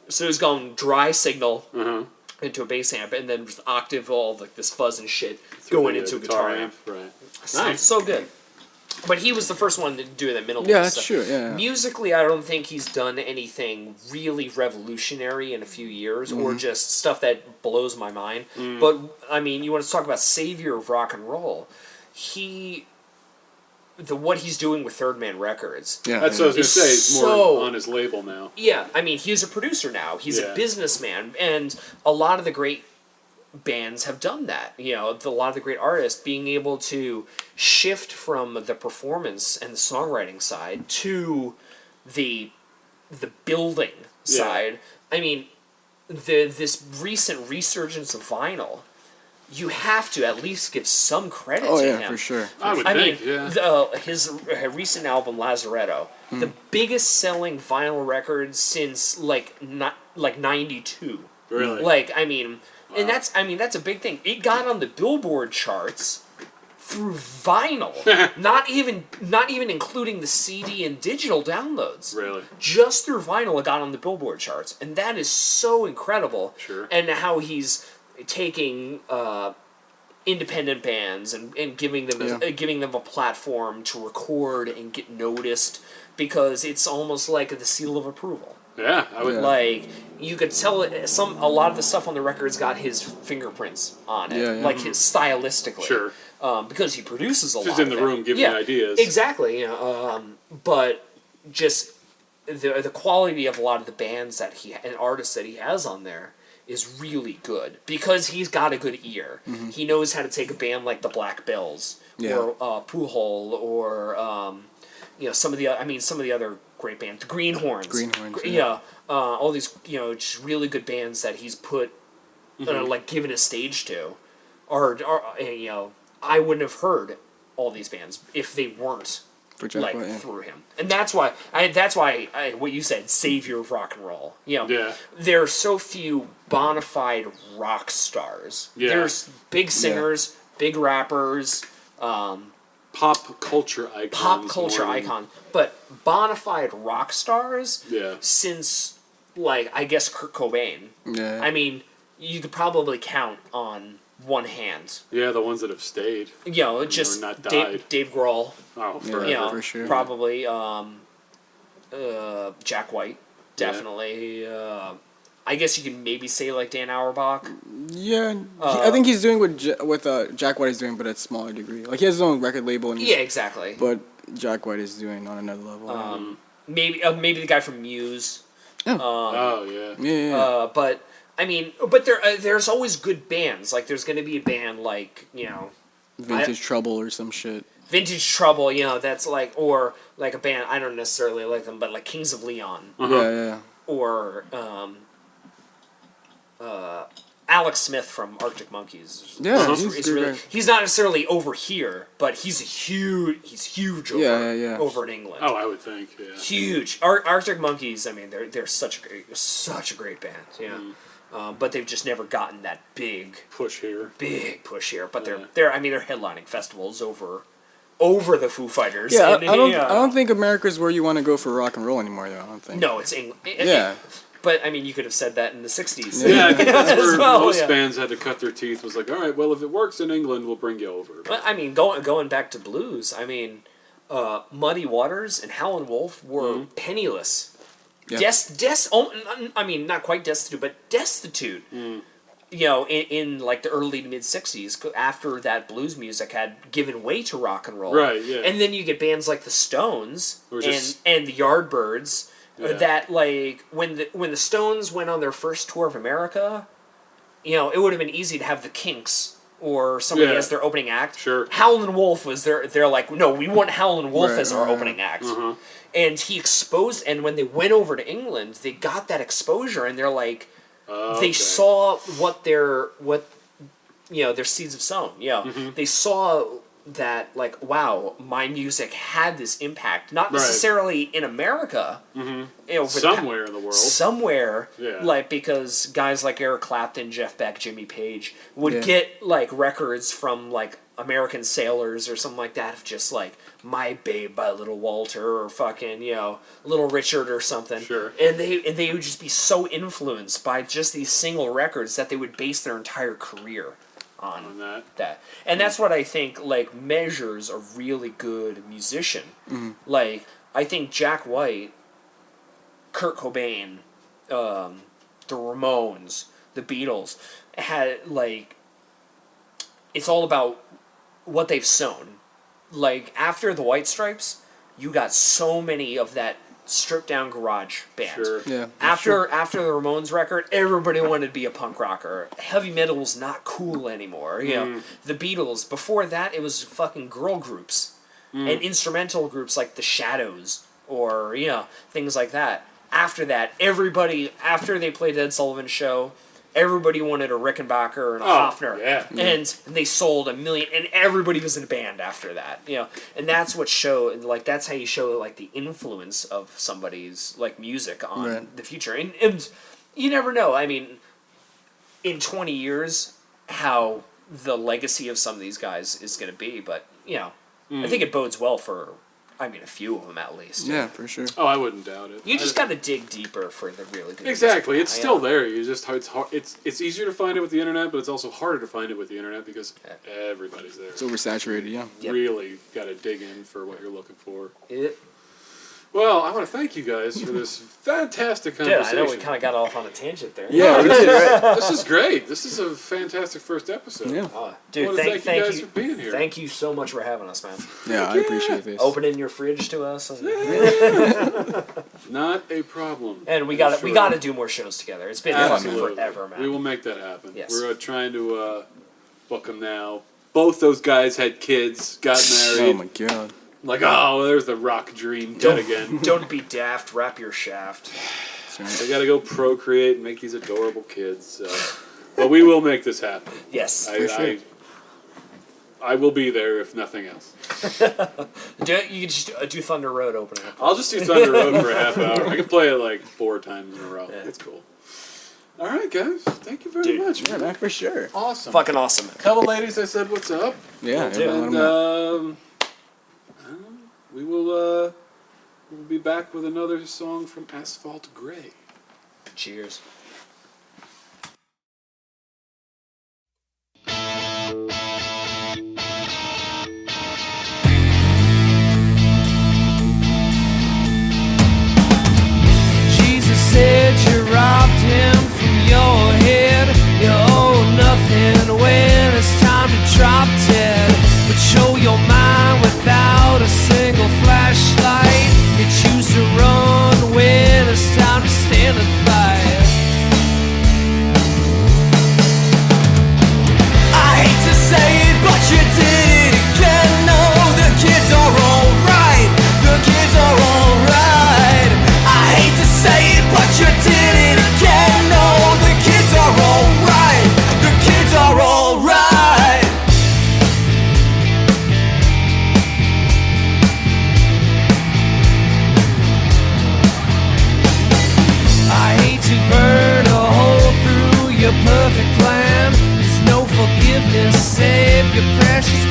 so he's going dry signal Uh-huh. into a bass amp, and then just octave all like this fuzz and shit Through going the, into a guitar amp. Right. Sounds Nice. so good. But he was the first one to do that minimalist Yeah, that's stuff. true, yeah. Musically, I don't think he's done anything really revolutionary in a few years, or just stuff that blows my mind. But I mean, you want to talk about savior of rock and roll? What he's doing with Third Man Records. Yeah. That's what I was going to It's say. He's more so- on his label now. Yeah, I mean, he's a producer now. He's Yeah. a businessman, and a lot of the great bands have done that. You know, a lot of the great artists being able to shift from the performance and the songwriting side to the building Yeah. side. I mean, this recent resurgence of vinyl, you have to at least give some credit Oh to yeah, him. for sure. I would I think, mean, yeah. his recent album Lazaretto, the biggest selling vinyl record since like '92. Really? Like, I mean, and that's a big thing. It got on the Billboard charts through vinyl, not even including the CD and digital downloads. Really? Just through vinyl, it got on the Billboard charts, and that is so incredible. Sure. And how he's taking independent bands and giving them a platform to record and get noticed, because it's almost like the seal of approval. Yeah, I would. Like, you could tell a lot of the stuff on the record's got his fingerprints on it, Yeah, yeah. like his stylistically. Sure. Because he produces a lot. Just in the room giving ideas. Exactly. You know, but just the quality of a lot of the bands and artists that he has on there is really good, because he's got a good ear. Mm-hmm. He knows how to take a band like the Black Bills or Poohole or some of the other great bands, the Greenhorns. Yeah. All these just really good bands that he's put like given a stage to, are I wouldn't have heard all these bands if they weren't For Jack White, through him. And that's why what you said, savior of rock and roll. Yeah. There are so few bona fide rock stars. Yeah. There's big singers, big rappers, Pop culture icon. But bona fide rock stars, Yeah. since, like, I guess Kurt Cobain. Yeah. I mean, you could probably count on one hand. Yeah, the ones that have stayed. Just not died. Dave Grohl. Oh, forever. For sure. Probably Jack White, definitely. I guess you can maybe say like Dan Auerbach. Yeah, I think he's doing what Jack White is doing, but at a smaller degree. Like, he has his own record label, and Exactly. But Jack White is doing on another level. Maybe the guy from Muse. Oh, yeah. Yeah. But I mean, there's always good bands. Like, there's going to be a band like Vintage Trouble or some shit. Vintage Trouble. That's like, or like a band, I don't necessarily like them, but like Kings of Leon. Yeah. Or Alex Smith from Arctic Monkeys. Yeah, he's not necessarily over here, but he's huge over over in England. Oh, I would think, yeah. Huge. Arctic Monkeys, I mean, they're such a great band. Yeah. But they've just never gotten that big push here. But they're headlining festivals over the Foo Fighters. Yeah, I don't think America's where you want to go for rock and roll anymore, though. I don't think. No, it's England. Yeah. But I mean, you could have said that in the '60s. Yeah, I think that's where most bands had to cut their teeth. Was like, all right, well, if it works in England, we'll bring you over. But I mean, going back to blues, I mean, Muddy Waters and Howlin' Wolf were penniless. Yeah. I mean, not quite destitute, but destitute. In like the early to mid '60s, after that blues music had given way to rock and roll. Right. Yeah. And then you get bands like the Stones just- and the Yardbirds. Yeah. That, like, when the Stones went on their first tour of America, it would have been easy to have the Kinks or somebody as their opening act. Sure. Howlin' Wolf was they're like, no, we want Howlin' Wolf as our opening act. And he exposed, and when they went over to England, they got that exposure, and they're like, they saw what their seeds have sown. They saw that, like, wow, my music had this impact, not necessarily in America, somewhere in the world, somewhere, like, because guys like Eric Clapton, Jeff Beck, Jimmy Page would get like records from like American Sailors or something like that, of just like My Babe by Little Walter or fucking Little Richard or something, and they would just be so influenced by just these single records that they would base their entire career on that. And that's what I think, like, measures a really good musician. Like, I think Jack White, Kurt Cobain, the Ramones, the Beatles, had, like, it's all about what they've sown. Like, after the White Stripes, you got so many of that stripped down garage band. Yeah. After the Ramones record, everybody wanted to be a punk rocker. Heavy metal was not cool anymore. The Beatles. Before that, it was fucking girl groups and instrumental groups like the Shadows or things like that. After that, after they played Ed Sullivan Show, everybody wanted a Rickenbacker and a Hofner. Yeah. And they sold 1 million, and everybody was in a band after that. And that's what that's how you show, like, the influence of somebody's, like, music on the future. And you never know. I mean, in 20 years how the legacy of some of these guys is going to be. But, you know, I think it bodes well for, I mean, a few of them at least. Yeah, for sure. Oh, I wouldn't doubt it. You just got to dig deeper for the really good Exactly. music. It's still there. You just it's hard. It's easier to find it with the internet, but it's also harder to find it with the internet because everybody's there. It's oversaturated, yeah. Yep. Really got to dig in for what you're looking for. It, Well, I want to thank you guys for this fantastic yeah, conversation. I know we kind of got off on a tangent there. Yeah, we did, right? This is great. This is a fantastic first episode. Yeah. Dude, I wanna thank thank you guys you. for being here. Thank you so much for having us, man. Yeah, I appreciate this. Opening your fridge to us, and Not a problem. we got Sure. we got to do more shows together. It's been fucking Absolutely. forever, man. We will make that happen. Yes. We're trying to book them now. Both those guys had kids, got Oh married. my god. Like, oh, there's the rock dream dead again. Don't be daft. Wrap your shaft. They got to go procreate and make these adorable kids. But we will make this happen. Yes. I will be there if nothing else. You can just do Thunder Road opening. I'll just do Thunder Road for a half hour. I can play it like 4 times in a row. Yeah. It's cool. All right, guys. Thank you very much. Yeah, man, for sure. Awesome. Fucking awesome. Tell the ladies I said what's up. Yeah, do. yeah, let 'em know. And we will we'll be back with another song from Asphalt Gray. Cheers. Jesus said you robbed him from your head. You owe nothing when it's time to drop dead. But show your mind without a single flashlight. You choose to run when it's time to stand and fight. I hate to say it, but you did it again. No, the kids are alright. The kids are alright. I hate to say it, but you did it again. No, the kids are alright. The kids are alright. I hate to burn a hole through your perfect plan. There's no forgiveness, save your precious